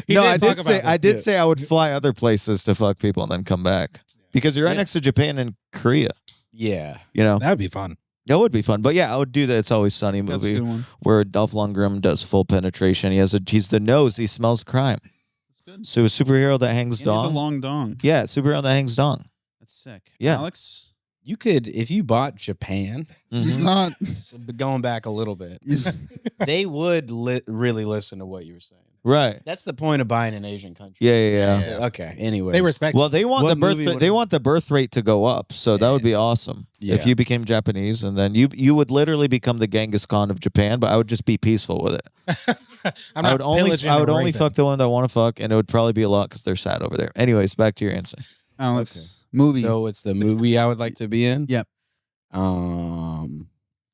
He No, did I talk did say about I that. did say I would fly other places to fuck people and then come back because you're right Yeah. next to Japan and Korea. Yeah. You know That would be fun. that would be fun. But yeah, I would do that. It's Always Sunny That's a movie good one. where Dolph Lundgren does full penetration. He's the nose. He smells crime. good. So a superhero that hangs And he's a dong. long dong. Yeah, superhero that hangs dong. That's sick. Yeah. Alex? You could, if you bought Japan, He's Mhm. not. but going back a little bit, He's, they would really listen to what you were saying. Right. That's the point of buying an Asian country. Yeah. Okay. Anyway, They respect. Well, they want What the birth. movie would They it- want the birth rate to go up, so that would be awesome. If Yeah. you became Japanese, and then you would literally become the Genghis Khan of Japan, but I would just be peaceful with it. I'm I not would only pillaging I or would only raping. fuck the one that I want to fuck, and it would probably be a lot because they're sad over there. Anyways, back to your answer. Alex. Movie. So it's the movie I would like to be in. Yep.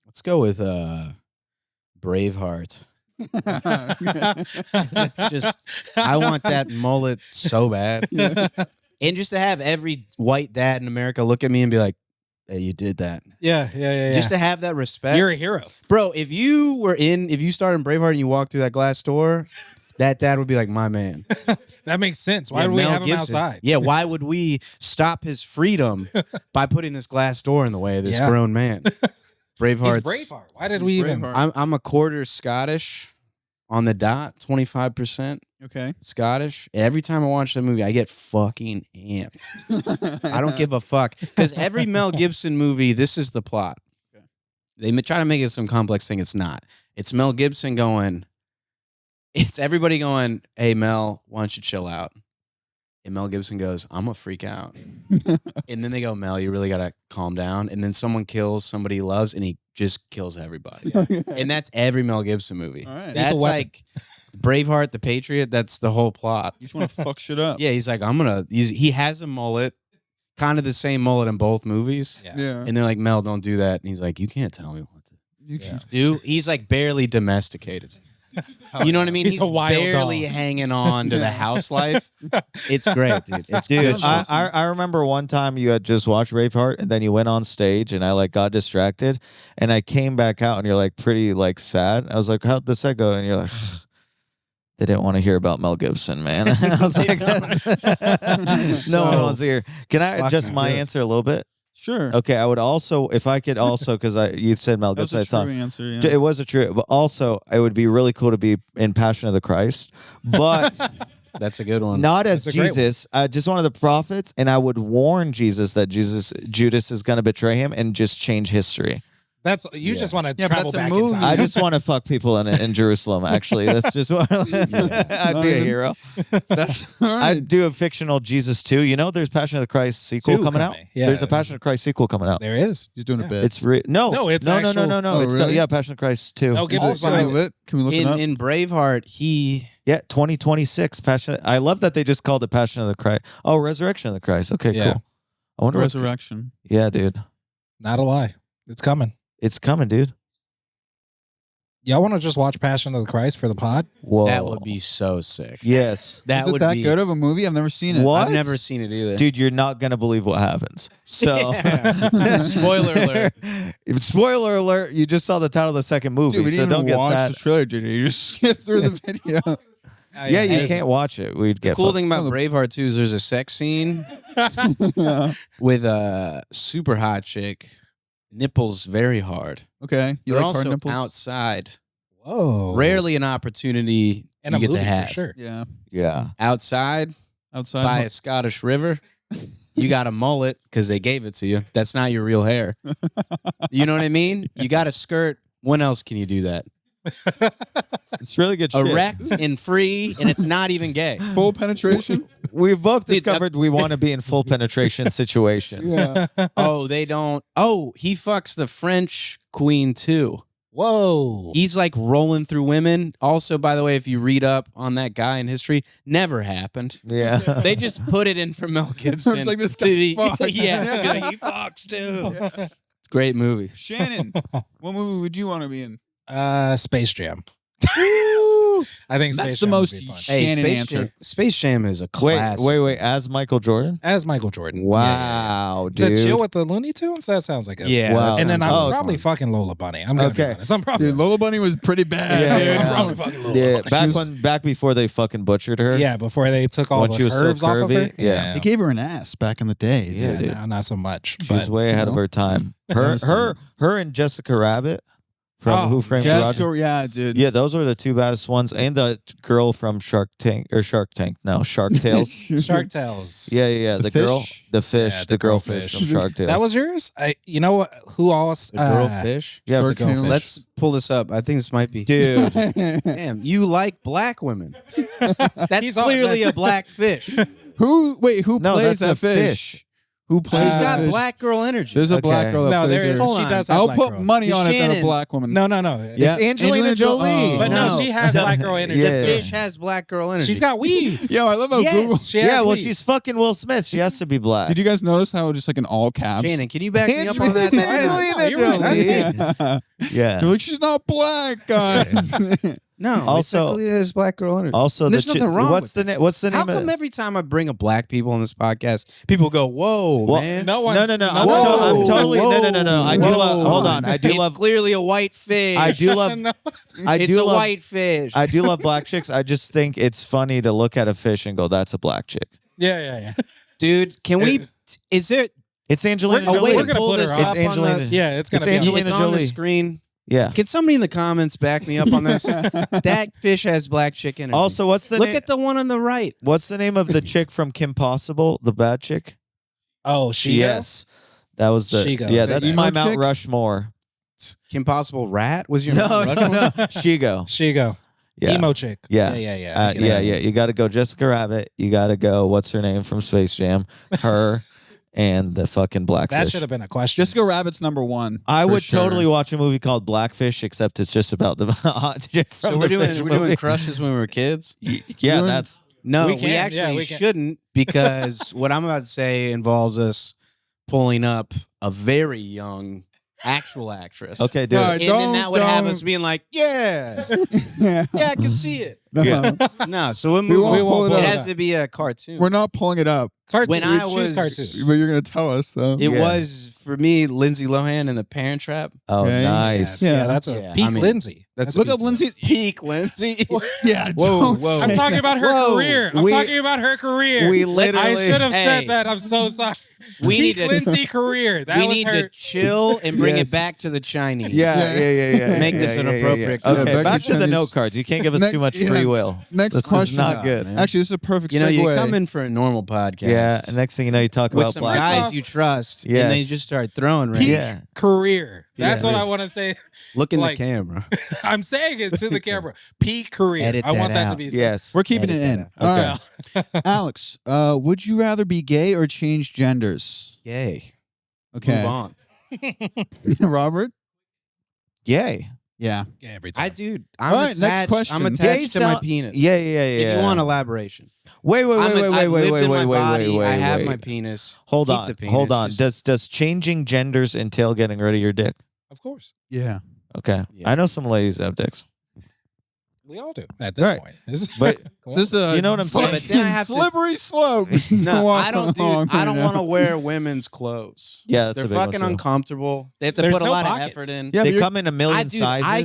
Let's go with Braveheart. It's just I want that mullet so bad. And just to have every white dad in America look at me and be like, "Hey, you did that." Yeah. Just to have that respect. You're a hero. Bro, if you started in Braveheart and you walked through that glass door, that dad would be like, "My man." That makes sense. Why Yeah, would we Mel have him Gibson. outside? Yeah, why would we stop his freedom by putting this glass door in the way of this Yeah. grown man? He's Braveheart's Braveheart. Why did we even? Braveheart. I'm a quarter Scottish on the dot, 25% Okay. Scottish. Every time I watch that movie, I get fucking amped. I don't give a fuck. Because every Mel Gibson movie, this is the plot. Okay. They try to make it some complex thing. It's not. It's Mel Gibson going, it's everybody going, "Hey, Mel, why don't you chill out?" And Mel Gibson goes, "I'm going to freak out." And then they go, "Mel, you really got to calm down." And then someone kills somebody he loves, and he just kills everybody. And that's every Mel Gibson movie. All right. That's Lethal Weapon. like Braveheart, the Patriot. That's the whole plot. You just want to fuck shit up. Yeah, he's like, he has a mullet, kind of the same mullet in both movies. Yeah. And they're like, "Mel, don't do that." And he's like, "You can't tell me what to Yeah. do." He's like barely domesticated. You know what I mean? He's a wild barely dog. hanging on to the house life. It's great, dude. It's Dude, good. I remember one time you had just watched Braveheart and then you went on stage and I like got distracted and I came back out and you're like pretty like sad. I was like, "How'd the set go?" And you're like, "They didn't want to hear about Mel Gibson, man." I was like, "No one wants to hear." Can I adjust my good. answer a little bit? Sure. Okay, I would also, if I could also, because you said Mel That was Gibson, a I true thought answer. Yeah. it was a true, but also it would be really cool to be in Passion of the Christ, but That's a good one. not as That's a great Jesus, just one of the prophets, and I would warn Jesus that Judas is going to betray him and just change history. That's you just want to Yeah, but travel that's a back movie. in time. I just want to fuck people in Jerusalem. Actually, that's just what I'd be a hero. That's all right. I'd do a fictional Jesus too. You know, there's Passion of the Christ sequel Two coming out. coming. Yeah. There's a Passion of the Christ sequel coming out. There is. He's doing a bit. It's No, it's no, actual- no. Oh, It's really? yeah, Passion of Christ 2. Mel Gibson's also behind it. lit. Can we look it up? in Braveheart, he Yeah, 2026 Passion. I love that they just called it Passion of the Christ. Oh, Resurrection of the Christ. Okay, Yeah. cool. I wonder what's Resurrection. yeah, dude. Not a lie. It's coming. It's coming, dude. Y'all want to just watch Passion of the Christ for the pod? Whoa. that would be so sick. Yes. That Is it would that be good of a movie? I've never seen it. What? I've never seen it either. Dude, you're not gonna believe what happens. So, Yeah. Spoiler alert. Spoiler alert! You just saw the title of the second movie, Dude, we so didn't don't even get watch sad. the trailer, did you? You just skip through the video. Yeah, you can't watch it. We'd The get cool fucked. thing about Braveheart too is there's a sex scene Yeah. with a super hot chick, nipples very hard. Okay. You They're like hard also nipples? outside. Whoa. Rarely an opportunity And you a get movie to for have. sure. Yeah. Yeah. Outside Outside. by a Scottish river, you got a mullet because they gave it to you. That's not your real hair. You know what I mean? You got a skirt. When else can you do that? It's really good shit. Erect and free, and it's not even gay. Full penetration? We've both Dude, discovered we want to be in full penetration situations. Yeah. Oh, they don't. Oh, he fucks the French queen too. Whoa. He's like rolling through women. Also, by the way, if you read up on that guy in history, never happened. Yeah. They just put it in for Mel Gibson. It's like this to guy be- fucks. Yeah, be like, he fucks too. Great movie. Shannon, what movie would you want to be in? Space Jam. I think Space That's the Jam most would be fun. Hey, Shannon Space answer. Jam, Space Jam is a classic. Wait. As Michael Jordan? As Michael Jordan. Wow, To dude. chill with the Looney Tunes? That sounds like a Yeah, Wow. that And then sounds I'm Oh, probably fun. fucking Lola Bunny. I'm gonna be Okay. honest. I'm probably Dude, Lola Bunny was pretty bad. Yeah, dude, yeah. probably fucking Lola Yeah, Bunny. back before they fucking butchered her. Yeah, before they took all When the she was so curves off of her. curvy? Yeah. They gave her an ass back in the day. Yeah, dude. dude. No, not so much. She was But way ahead of her time. Her and Jessica Rabbit from Oh, Who Framed Jessica, Roger. yeah, dude. Yeah, those were the two baddest ones, and the girl from Shark Tales. Shark Tales. Shark Tales. Yeah. The The girl, fish? the fish, Yeah, the the girl girl fish fish. from Shark Tales. That was yours? You know what? Who else? The girl fish. yeah, Shark the girl Tales. fish. Let's pull this up. I think this might be. dude. Damn, you like black women. That's He's all- clearly that's- a black fish. Who No, plays that's that a fish? Who plays? She's got the fish? black girl energy. There's a Okay. black girl that No, plays there her. Hold she on. does have I'll black put girl. money on it that a Shannon. black woman. No. It's Angelina Jolie. But no, No. she has black girl energy. Yeah. The fish has black girl energy. She's got weave. Yo, I love how Yes. Google. She has Yeah, well, weave. she's fucking Will Smith. She has to be black. Did you guys notice how just like in all caps? Shannon, can you back me up on that? Angelina You're right. Jolie. Yeah. Yeah. You're like, she's not black, guys. No, Also- also, there's black girl energy. Also, There's nothing wrong What's with the name? What's the name? How come every time I bring a black people on this podcast, people go, "Whoa, Well, man"? No one. No. I'm totally. No. I do Whoa. love. Hold on. I do It's love. clearly a white fish. I do love. No. I It's do a love. white fish. I do love black chicks. I just think it's funny to look at a fish and go, "That's a black chick." Yeah. Dude, can we? Is there It's Angelina a We're way Jolie. We're to gonna pull put her this up. It's up on Angelina. the? Yeah, it's gonna It's be. Angelina It's on the Jolie. screen. Yeah. Can somebody in the comments back me up on this? That fish has black chick energy. Also, what's the look name? at the one on the right. What's the name of the chick from Kim Possible? The bad chick. Oh, she. Yes. That was the. She goes. Yeah, The that's emo my Mount chick? Rushmore. Kim Possible Rat was your No, Mount Rushmore? no. She go. She go. Yeah. Emo chick. Yeah. Yeah. Yeah. You got to go Jessica Rabbit. You got to go. What's her name from Space Jam? Her and the fucking Blackfish. That should have been a question. Jessica Rabbit's #1. I for would sure. totally watch a movie called Blackfish, except it's just about the hot chick from So we're the doing fish we're doing movie. crushes when we were kids. Yeah, doing- that's No, We we, can, yeah, actually we can. shouldn't because what I'm about to say involves us pulling up a very young actual actress. okay, dude. No, And then that would have don't- us being like, yeah, Yeah. yeah, I can see it. Yeah. No, so we'll We move won't on. pull it It up. has to be a cartoon. We're not pulling it up, cartoon. when I Choose was- cartoon. but you're gonna tell us though. It Yeah. was for me, Lindsay Lohan and the Parent Trap. Oh, Okay. nice. Yeah. Yeah, that's a Yeah, peak I mean, Lindsay. That's Look up Lindsay. Peak Lindsay. Yeah. Whoa, don't whoa. I'm say talking about her Whoa, career. I'm we- talking about her career. We I literally. should have Hey. said that. I'm so sorry. We need Peak to Lindsay career. That we was need her. to chill and bring Yes. it back to the Chinese. Yeah. Make this an appropriate Okay, Yeah, back to to the Chinese. note cards. You can't give us Next- too much yeah. free will. Next This question. is not Oh, good. man. Actually, this is a perfect You know, segue. you come in for a normal podcast. Yeah, and next thing you know, you talk with about some black. guys you trust, Yes. and they just start throwing right. Peak Yeah. career. That's Yeah. what I want to say. Look in Like- the camera. I'm saying it to the camera. Peak career. Edit I want that that to out. be said. Yes. We're keeping Edit it in. that All Okay. right. Alex, would you rather be gay or change genders? Yay. Okay. Move on. Robert? Yay. Yeah. Yeah, every time. I'm All right, next attached. question. I'm Gay attached to my sound- penis. Yeah. If you want elaboration. Wait. I've lived in my body. I have my wait. penis. Hold Keep on. the penis. Hold on. Just- Does changing genders entail getting rid of your dick? Of course. Yeah. Okay. Yeah. I know some ladies that have dicks. We all do at this Right. point. But This is You know what I'm saying? But then I have to- slippery slope. No, I don't want to wear women's clothes. yeah, that's They're a big one, fucking too. uncomfortable. They have to There's put a no lot pockets. of effort in. Yeah, but They you're- come in a million sizes.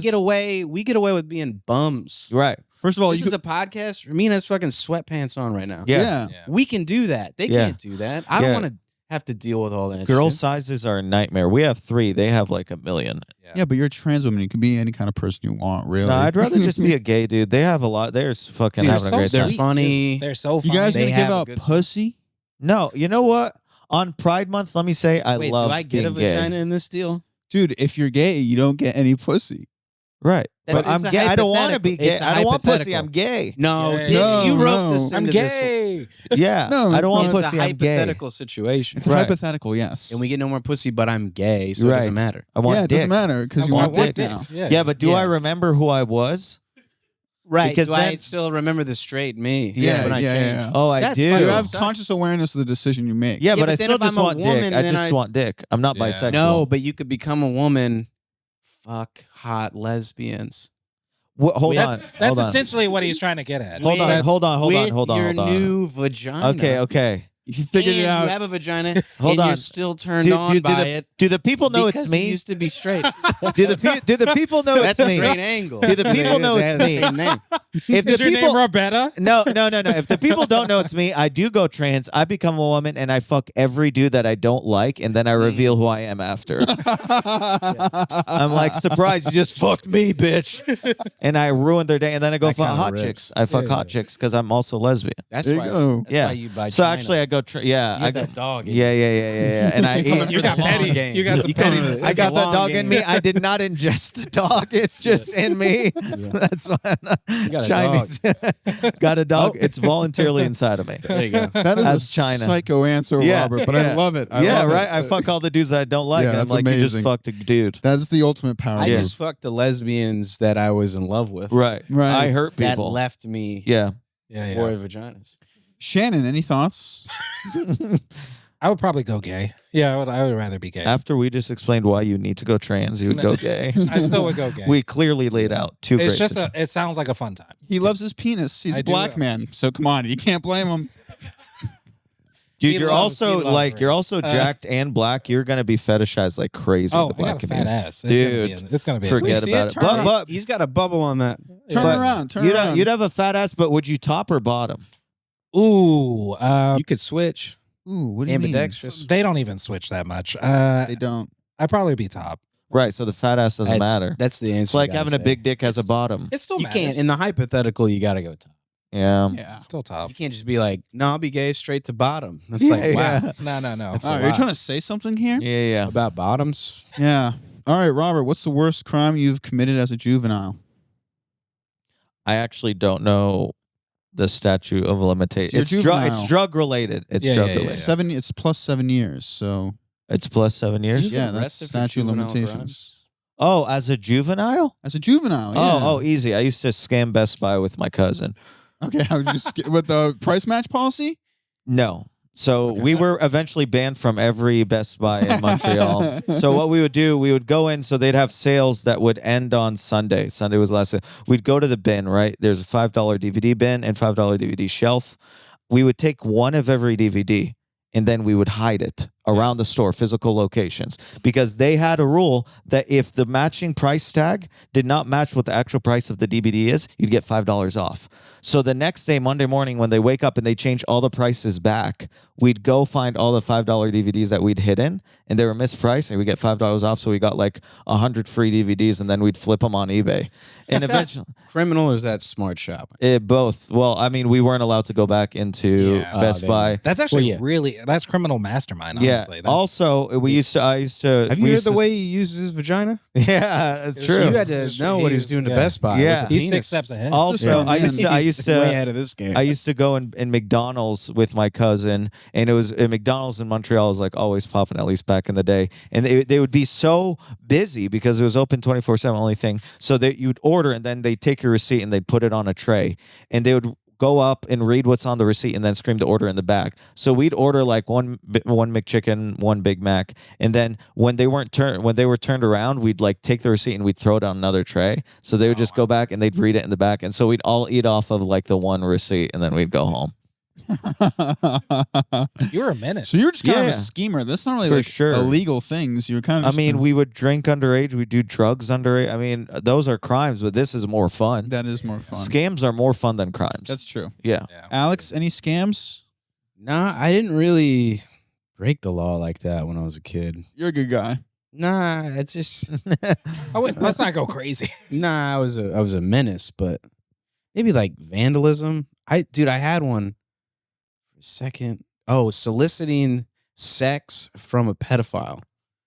We get away with being bums. Right. First of all, This you is a podcast. Ramin has fucking sweatpants on right now. Yeah. yeah. We can do that. They Yeah. can't do that. I don't Yeah. want to have to deal with all that Girl shit. sizes are a nightmare. We have 3. They have like a million. Yeah, but you're a trans woman. You can be any kind of person you want, really. No, I'd rather just be a gay dude. They have a lot. They're fucking They're having a so great They're time. sweet, funny. too. They're so You funny. guys They gonna give have a out good time. pussy? No, you know what? On Pride Month, let me say I Wait, love do I get a being gay. vagina in this deal? Dude, if you're gay, you don't get any pussy. Right. That's- But I'm it's a gay. I don't want to be gay. hypothetical. I don't want pussy. It's a I'm gay. No, Gay. this, No, you wrote no. this I'm into this. gay. Yeah. No, I don't want It's pussy. a I'm gay. hypothetical situation. It's Right. hypothetical, yes. And we get no more pussy, but I'm gay, so it doesn't Right. matter. I want yeah, it dick. doesn't matter because you I want dick dick. now. Yeah, but do I remember who I was? Right, Because do I then- still remember the straight me Yeah, when I yeah, changed? yeah. Oh, I That's do. fine. You Ew. have Sucks. conscious awareness of the decision you make. Yeah, Yeah, but but I then still if I'm just a want woman, dick. I then just I- want dick. I'm not Yeah. bisexual. No, but you could become a woman. Fuck hot lesbians. Hold That's on. that's hold on. essentially what he's trying to get at. Hold on. That's- Hold on. Hold on. With Hold on. your Hold on. new vagina. Okay. You figured and it out. You have a vagina. Hold and on. You're still turned on by it. Do the people know because it's you me? used to be straight. Do the people know That's it's a me? great angle. Do the people know They it's have the me? same name. If the Is your people name Roberta? No. If the people don't know it's me, I do go trans. I become a woman and I fuck every dude that I don't like, and then I reveal who I am after. I'm like, surprise, you just fucked me, bitch. And I ruined their day, and then I go That fuck kinda hot rips. chicks. I fuck hot chicks because I'm also lesbian. That's There you why. go. That's Yeah. why you buy So China. actually, I go go. Yeah, You got that dog. in Yeah, you. yeah. And I You got petty. game. You got some You coming pettiness. with- I got It's a that dog long in game. me. I did not ingest the dog. It's just in me. That's why I'm not got a Chinese. Got a dog. Oh. It's voluntarily inside of me. There you go. That is As a China. psycho answer, Yeah, Robert, but yeah. I love it. I Yeah, love it. right. I fuck all the dudes that I don't like. Yeah, and I'm that's like, you amazing. just fucked a dude. That's the ultimate power. I move. just fucked the lesbians that I was in love with. Right. Right. I hurt That people. left me Yeah. Yeah, for vaginas. Shannon, any thoughts? I would probably go gay. Yeah, I would rather be gay. After we just explained why you need to go trans, you would go gay. I still would go gay. We clearly laid out two it's great just situations. it sounds like a fun time. He loves his penis. He's I a do. black man, so come on, you can't blame him. Dude, He you're loves- he also loves like you're race. also jacked and black. You're gonna be fetishized like crazy. Oh, in the I black got a fat community. ass. Dude, It's gonna be. forget See about it? it. Turn But he's got a bubble on that. Turn But around, turn you'd, around. you'd have a fat ass, but would you top or bottom? Ooh, You could switch. Ooh, what do you mean? Ambidextrous. they don't even switch that much. They don't. I'd probably be top. Right. So the fat ass doesn't matter. That's the answer. It's like you gotta having a say. big dick as a bottom. It still You matters. can't. In the hypothetical, you got to go top. Yeah. Yeah. Still top. You can't just be like, no, I'll be gay straight to bottom. That's Yeah, like, wow. yeah. No. That's All a right, you're lot. trying to say something here? Yeah. Yeah. About bottoms? Yeah. All right, Robert, what's the worst crime you've committed as a juvenile? I actually don't know the statute of limitations. So you're It's juvenile. it's drug related. It's Yeah, drug yeah, yeah, related. yeah. It's plus 7 years, so It's plus 7 years. You yeah, get that's arrested for statute of juvenile limitations. crimes? Oh, as a juvenile? As a juvenile, yeah. Oh, easy. I used to scam Best Buy with my cousin. Okay, how would you with the price match policy? No. So Okay. we were eventually banned from every Best Buy in Montreal. So what we would do, we would go in, so they'd have sales that would end on Sunday. Sunday was the last day. We'd go to the bin, right? There's a $5 DVD bin and $5 DVD shelf. We would take one of every DVD and then we would hide it around the store, physical locations, because they had a rule that if the matching price tag did not match what the actual price of the DVD is, you'd get $5 off. So the next day, Monday morning, when they wake up and they change all the prices back, we'd go find all the $5 DVDs that we'd hidden, and they were mispriced, and we get $5 off. So we got like 100 free DVDs, and then we'd flip them on eBay. And eventually, Criminal or is that smart shop? both. Well, I mean, we weren't allowed to go back into Yeah. Best Oh, Buy. That's actually yeah. really that's criminal mastermind. Yeah. Honestly. That's, Also, I used to. Have you we heard used the to- way he uses his vagina? Yeah, it's It's true. You had to know what he was doing to Yeah. Best Buy. Yeah. with the he's penis. 6 steps ahead. Also, Yeah. I used to. He's way ahead of this game. I used to go in McDonald's with my cousin, and it was McDonald's in Montreal was like always popping, at least back in the day. And they would be so busy because it was open 24/7, only thing. So that you'd order, and then they'd take your receipt and they'd put it on a tray, and they would go up and read what's on the receipt and then scream the order in the back. So we'd order like one McChicken, one Big Mac, and then when they were turned around, we'd like take the receipt and we'd throw it on another tray. So they would just go back and they'd read it in the back, and so we'd all eat off of like the one receipt, and then we'd go home. You're a menace. So you're just kind of Yeah. a schemer. That's not really For like sure. illegal things. You're kind of. I just mean, gonna- we would drink underage, we do drugs underage. I mean, those are crimes, but this is more fun. that is more fun. Scams are more fun than crimes. That's true. yeah. Yeah. Alex, any scams? Nah, I didn't really break the law like that when I was a kid. You're a good guy. Nah, it's just Let's not go crazy. nah. I was a menace, but maybe like vandalism. I had one for a second. Oh, soliciting sex from a pedophile.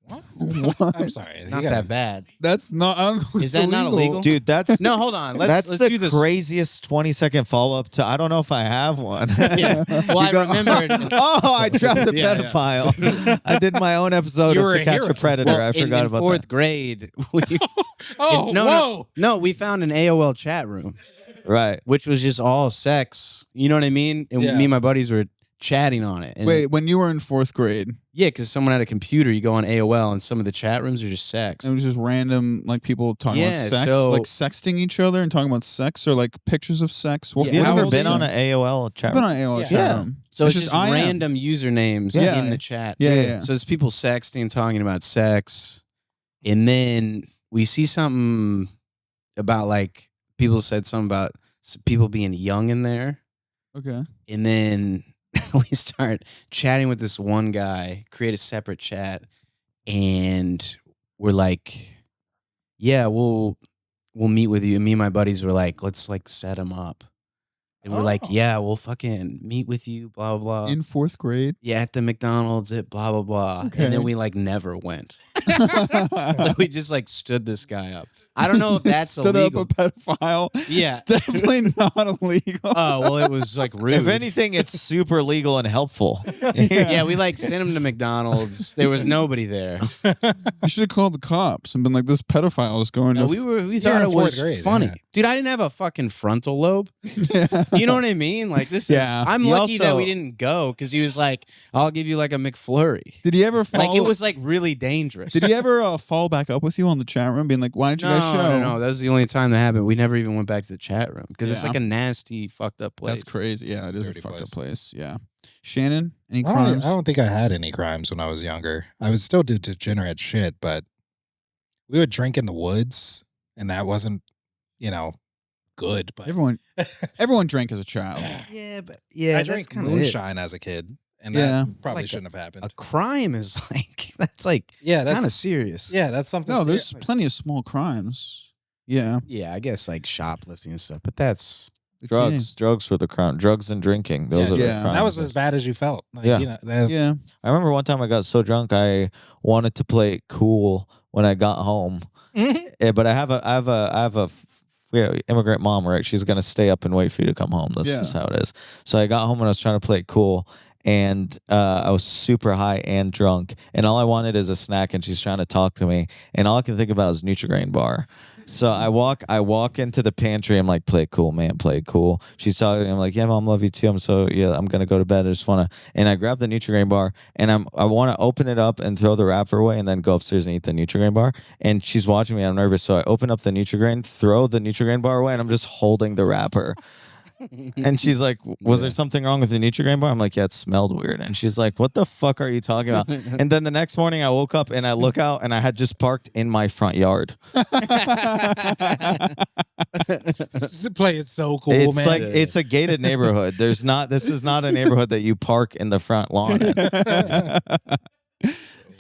What? I'm sorry. Not You that guys- bad. That's not. Is that not illegal? Dude, that's No, hold on. that's Let's the do this. craziest 20-second follow-up to I don't know if I have one. Yeah. Well, I remembered. Oh, I dropped a Yeah, yeah. pedophile. I did my own episode You of were To a Catch hero. a Predator. Well, I forgot in about fourth that. grade. Oh, No, whoa. No, we found an AOL chat room, Right. which was just all sex. You know what I mean? And Yeah. me and my buddies were chatting on it. And Wait, when you were in fourth grade, yeah, because someone had a computer. You go on AOL, and some of the chat rooms are just sex. it was just random, like people talking about Yeah, sex, so- like sexting each other and talking about sex, or like pictures of sex. What, Yeah, Have you what how ever old been are on you? an AOL chat I've been room? on AOL Yeah. chat Yeah. room. So it's just I am. random usernames Yeah. in the chat. Yeah. So it's people sexting, talking about sex, and then we see something about like people said something about people being young in there, Okay. and then we start chatting with this one guy, create a separate chat, and we're like, "Yeah, we'll meet with you." And me and my buddies were like, "Let's like set him up." And we're like, yeah, we'll fucking meet with you, blah, blah, blah. In 4th grade? Yeah, at the McDonald's at blah, blah, blah. Okay. And then we like never went. So we just like stood this guy up. I don't know if that's Stood illegal. up a pedophile. Yeah. It's definitely not illegal. Oh, well, it was like rude. If anything, it's super legal and helpful. Yeah, we like sent him to McDonald's. There was nobody there. You should have called the cops and been like, this pedophile is going No, to... we thought in it 4th was grade, funny. yeah. Dude, I didn't have a fucking frontal lobe. Yeah. You know what I mean? Like this Yeah. is I'm He lucky that also- we didn't go because he was like, I'll give you like a McFlurry. Did he ever fall... Like it was like really dangerous. Did he ever fall back up with you on the chat room, being like, "Why didn't you No, guys show?" no. That was the only time that happened. We never even went back to the chat room because it's Yeah. like a nasty, fucked up place. That's crazy. Yeah, It's it a is a dirty fucked up place. place. Yeah. Shannon, any I crimes? don't think I had any crimes when I was younger. I would still do degenerate shit, but we would drink in the woods, and that wasn't, good. But Everyone drank as a child. Yeah, but yeah, I that's drank kinda moonshine as a kid, and Yeah. that probably Like shouldn't have happened. A crime is like that's like Yeah, kind of that's serious. yeah, that's something. No, there's serious. plenty of small crimes. Yeah. Yeah, I guess like shoplifting and stuff, but that's Drugs were the crime. Drugs and drinking. Those are yeah. the crimes. That was as bad as you felt. Like, Yeah. Yeah. I remember one time I got so drunk I wanted to play it cool when I got home. But I have a immigrant mom, right? She's gonna stay up and wait for you to come home. That's Yeah. just how it is. So I got home and I was trying to play it cool, and I was super high and drunk, and all I wanted is a snack, and she's trying to talk to me, and all I can think about is Nutri-Grain bar. So I walk into the pantry. I'm like, play it cool, man, play it cool. She's talking. I'm like, yeah, mom, love you too. I'm gonna go to bed. I just wanna. And I grab the Nutri-Grain bar, and I want to open it up and throw the wrapper away, and then go upstairs and eat the Nutri-Grain bar. And she's watching me. I'm nervous, so I open up the Nutri-Grain, throw the Nutri-Grain bar away, and I'm just holding the wrapper. And she's like, was there something wrong with the Nutri-Grain bar? I'm like, yeah, it smelled weird. And she's like, what the fuck are you talking about? And then the next morning I woke up and I look out and I had just parked in my front yard. Play it so cool, It's man. like, it's a gated neighborhood. This is not a neighborhood that you park in the front lawn in.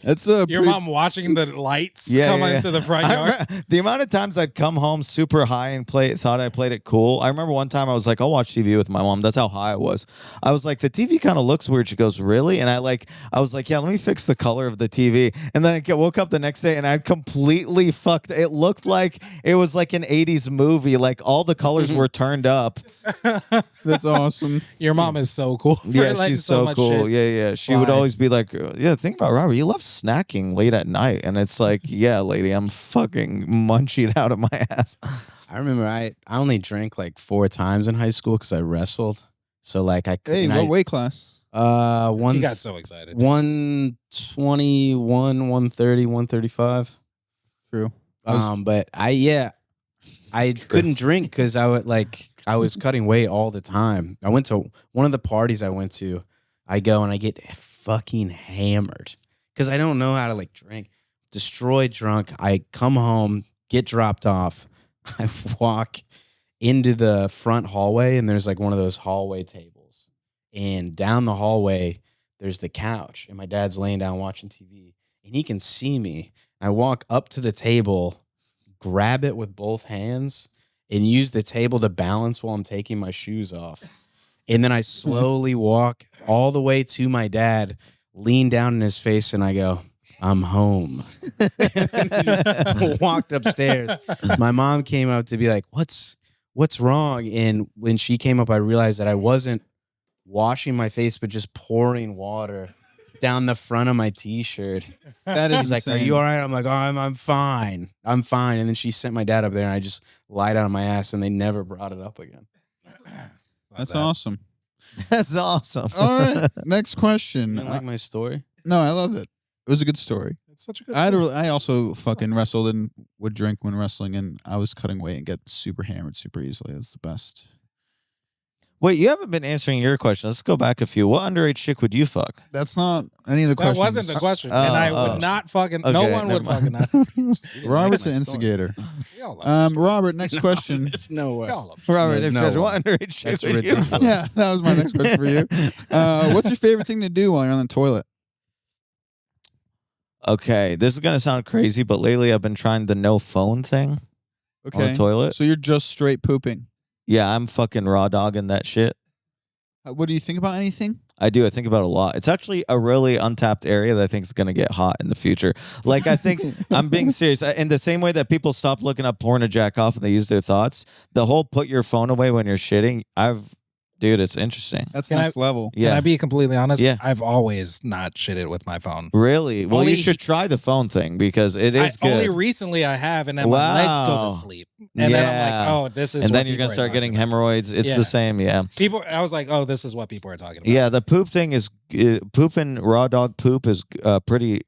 That's a Your mom watching the lights Yeah, come yeah, yeah. into the front I yard. remember the amount of times I'd come home super high and thought I played it cool. I remember one time I was like, I'll watch TV with my mom. That's how high I was. I was like, the TV kind of looks weird. She goes, really? And I was like, yeah, let me fix the color of the TV. And then I woke up the next day and I completely fucked. It looked like it was like an 80s movie. Like all the colors were turned up. That's awesome. Your mom is so cool. for Yeah, letting she's so much cool. shit Yeah. She would slide. always be like, yeah, think about Robert. You love snacking late at night. And it's like, yeah, lady, I'm fucking munching out of my ass. I remember I only drank like 4 times in high school because I wrestled. So like I Hey, and what weight class? He got so excited. 121, 130, 135. True. But I couldn't drink because I was cutting weight all the time. I went to one of the parties I went to. I go and I get fucking hammered because I don't know how to like drink. Destroyed drunk. I come home, get dropped off. I walk into the front hallway and there's like one of those hallway tables. And down the hallway, there's the couch. And my dad's laying down watching TV. And he can see me. I walk up to the table, grab it with both hands, and use the table to balance while I'm taking my shoes off. And then I slowly walk all the way to my dad, lean down in his face, and I go, I'm home. Just walked upstairs. My mom came up to be like, what's wrong? And when she came up, I realized that I wasn't washing my face, but just pouring water down the front of my t-shirt. That is She's like, are you all right? I'm like, oh, I'm fine. I'm fine. And then she sent my dad up there and I just lied out on my ass and they never brought it up again. That's awesome. That's awesome. All right. Next question. You don't like my story? No, I loved it. It was a good story. It's such a good. I also fucking wrestled and would drink when wrestling, and I was cutting weight and get super hammered super easily. It was the best. Wait, you haven't been answering your question. Let's go back a few. What underage chick would you fuck? That's not any of the That questions. wasn't the question, and I would not fucking. No Okay, one would never fucking. mind. Robert's My an story. instigator. We all love this. Robert, next question. There's no way. We all love this. Robert, There's next no question. one. What underage chick That's would you ridiculous. fuck? Yeah, that was my next question for you. What's your favorite thing to do while you're on the toilet? Okay, this is gonna sound crazy, but lately I've been trying the no phone thing on Okay. the toilet. So you're just straight pooping. Yeah, I'm fucking raw dogging that shit. What do you think about anything? I do. I think about it a lot. It's actually a really untapped area that I think is going to get hot in the future. Like, I think I'm being serious. In the same way that people stopped looking up porn to jack off and they use their thoughts, the whole put your phone away when you're shitting, dude, it's interesting. That's Can next level. Yeah. Can I be completely honest? Yeah. I've always not shitted with my phone. Really? Well, Only you should try the phone thing because it is good. Only recently I have, and then my legs go Wow. to sleep. And then I'm like, Yeah. oh, this is and what then you're going gonna to start getting about. hemorrhoids. It's Yeah. the same, yeah. I was like, oh, this is what people are talking about. Yeah, the poop thing is poop and raw dog poop is pretty.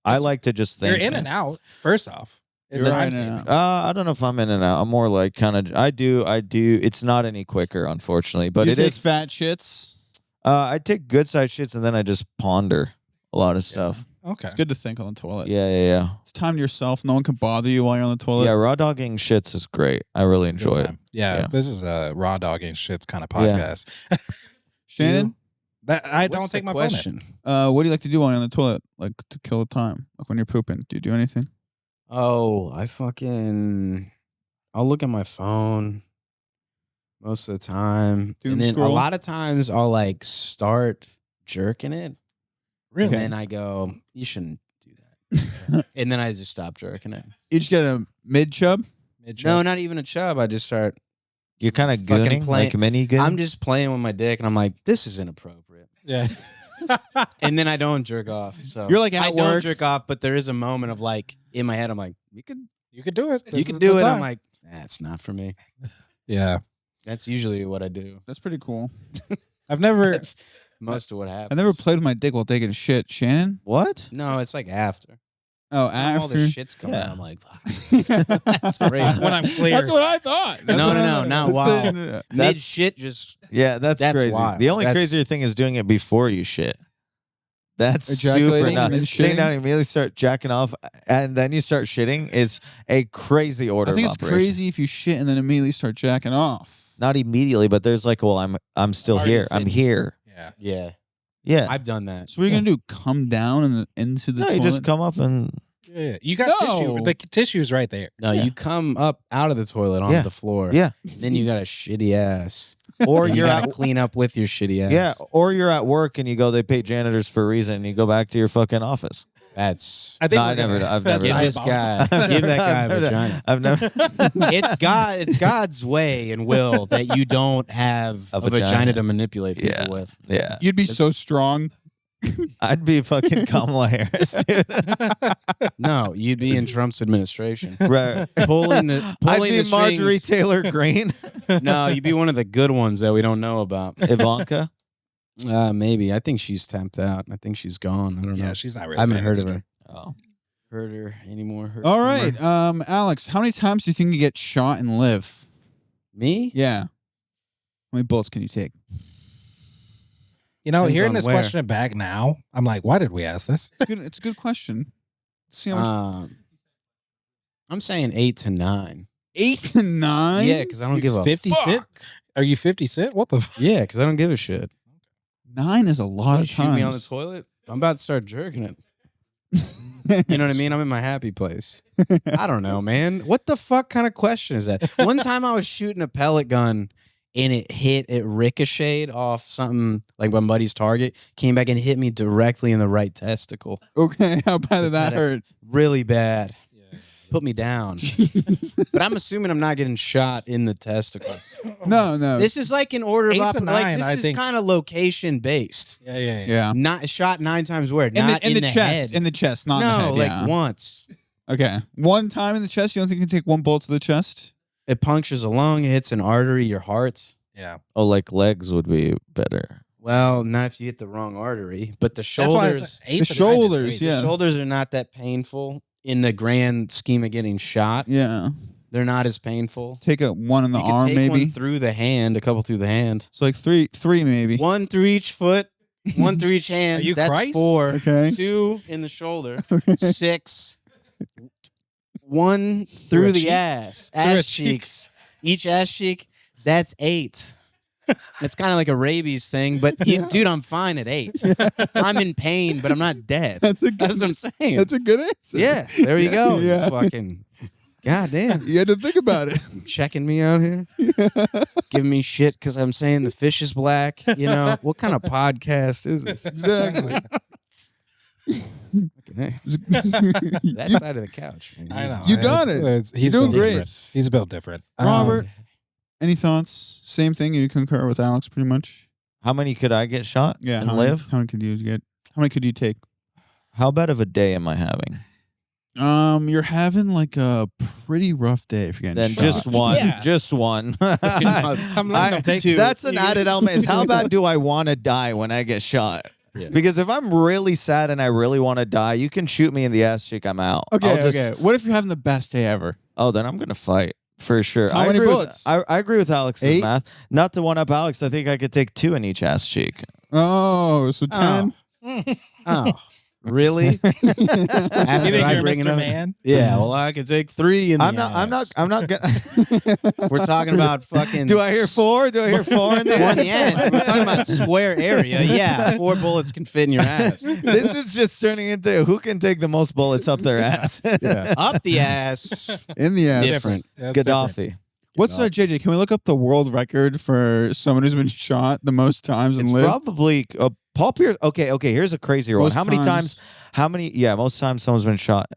I like to just think You're in and out, first off. It's You're time in and saving. I don't know if I'm in and out. I'm more like kind of. I do. It's not any quicker, unfortunately, but you it take is. fat shits. I take good side shits and then I just ponder a lot of stuff. Okay. It's good to think on the toilet. Yeah. It's time to yourself. No one can bother you while you're on the toilet. Yeah, raw dogging shits is great. I really enjoy Good it. time. Yeah, Yeah. this is a raw dogging shits kind of Yeah. podcast. Shannon, I don't What's take the my phone in. question. what do you like to do while you're on the toilet? Like to kill the time? Like when you're pooping? Do you do anything? Oh, I'll look at my phone most of the time. Doom and then scroll? a lot of times I'll like start jerking it. Really? And then I go, you shouldn't do that. And then I just stop jerking it. You just get a mid chub. No, not even a chub. I just start. You're kind of Fucking gooning, playing- like mini goon. I'm just playing with my dick, and I'm like, this is inappropriate. Yeah. And then I don't jerk off. So You're like at I don't work. jerk off, but there is a moment of like in my head, I'm like, you could do it. you This can is do the it. time. I'm like, it's not for me. yeah. That's usually what I do. That's pretty cool. I've never. That's most of what happens. I never played with my dick while taking a shit. Shannon? what? No, it's like after. Oh, After all the after. shit's coming Yeah. out, I'm like, wow. That's great. When I'm clear. That's what I thought. That's No, what no, I no, thought. not That's wow. the- Mid shit just Yeah, that's crazy. wild. The only That's- crazier thing is doing it before you shit. That's super Ejaculating and nuts. then Sitting shitting? down and immediately start jacking off, and then you start shitting is a crazy order. I think of it's operation. crazy if you shit and then immediately start jacking off. Not immediately, but there's like, well, I'm still already here. I'm sitting. here. Yeah. yeah. Yeah. I've done that. So what are you gonna do? Come down into the no, toilet? you just come up and Yeah. You got No. tissue. The tissue's right there. No, Yeah. you come up out of the toilet onto Yeah. the floor. yeah, Then you got a shitty ass. or You you're gotta at clean up with your shitty ass. yeah, or you're at work and you go. They pay janitors for a reason. And you go back to your fucking office. That's I think No, we're I never- gonna- I've that's never give done this diabolical. guy give that guy I've a never- vagina. I've never. It's God's way and will that you don't have A a vagina vagina. to manipulate people Yeah. with. Yeah, You'd be It's- so strong. I'd be fucking Kamala Harris, dude. No, you'd be in Trump's administration. Right. Pulling I'd the be Marjorie strings. Taylor Greene. No, you'd be one of the good ones that we don't know about. Ivanka. Maybe. I think she's tapped out. I think she's gone. I don't Yeah, know. she's not really. I haven't paying heard of attention. her. Oh. Heard her anymore. Heard All from right, her. Alex, how many times do you think you get shot and live? Me? Yeah. How many bullets can you take? You know, Depends hearing on this where. question back now, I'm like, why did we ask this? It's a good question. See how much. I'm saying 8 to 9. 8 to 9. Yeah, because I don't give a 50 fuck. Cent? Are you 50 Cent? What the? Yeah, because I don't give a shit. 9 is a lot Want of to shoot times. me on the toilet? I'm about to start jerking it. You know what I mean? I'm in my happy place. I don't know, man. What the fuck kind of question is that? One time I was shooting a pellet gun and it ricocheted off something like my buddy's target, came back and hit me directly in the right testicle. Okay, how bad did that That- hurt? Really bad. Put me down. But I'm assuming I'm not getting shot in the testicles. No. This is like an order of 8 to operation. 9, Like, I this is think. kind of location based. Yeah. Yeah. Not shot 9 times where? In Not the chest. head. In the chest, not in No, the head. like yeah. once. Okay. One time in the chest, you don't think you can take one bullet to the chest? It punctures a lung, it hits an artery, your heart. Yeah. Oh, like legs would be better. Well, not if you hit the wrong artery, but the That's why I shoulders, said 8 The to 9 is shoulders, crazy. yeah. the shoulders are not that painful in the grand scheme of getting shot. Yeah. They're not as painful. Take a one in the You could arm, take maybe. one through the hand, a couple through the hand. So like three maybe. One through each foot, one through each hand. Are you That's Christ? 4. Okay. 2 in the shoulder. 6. 1 through a the cheek? ass. a Ass cheek. cheeks. Each ass cheek. That's 8. It's kind of like a rabies thing, but dude, I'm fine at 8. I'm in pain, but I'm not dead. That's a good. That's what I'm saying. That's a good answer. Yeah, there you go. Yeah. You fucking God damn. You had to think about it. Checking me out here. Giving me shit because I'm saying the fish is black. You know, what kind of podcast is this? Exactly. That side of the couch. Man. I know. You got it. He's You're doing built great. different. He's built different. Robert, any thoughts? Same thing. You concur with Alex pretty much. How many could I get shot Yeah. and How live? Many, how many could you get? How many could you take? How bad of a day am I having? You're having like a pretty rough day if you're getting Then shot. just one. Yeah. Just one. I'm letting him take two. That's an added element. Is how bad do I want to die when I get shot? Yeah. Because if I'm really sad and I really want to die, you can shoot me in the ass cheek. I'm out. Okay, I'll just, okay. What if you're having the best day ever? Oh, then I'm gonna fight for sure. How I many agree bullets? I agree with Alex's 8? math. Not to one up Alex. I think I could take 2 in each ass cheek. Oh, so 10. Oh, really? You think I you're bring it Mr. up? Man? Yeah, well, I could take 3 in the I'm not gonna. We're talking about fucking. Do I hear 4? Do I hear 4 in the One ass? in the ass. We're talking about square area. Yeah, 4 bullets can fit in your ass. This is just turning into who can take the most bullets up their ass. Yeah. Up the ass. In the ass. Different. That's different. Gaddafi. What's JJ? Can we look up the world record for someone who's been shot the most times and It's lived? probably Paul Pierce. Okay. Here's a crazier one. Most How many times. times? How many? Yeah, most times someone's been shot.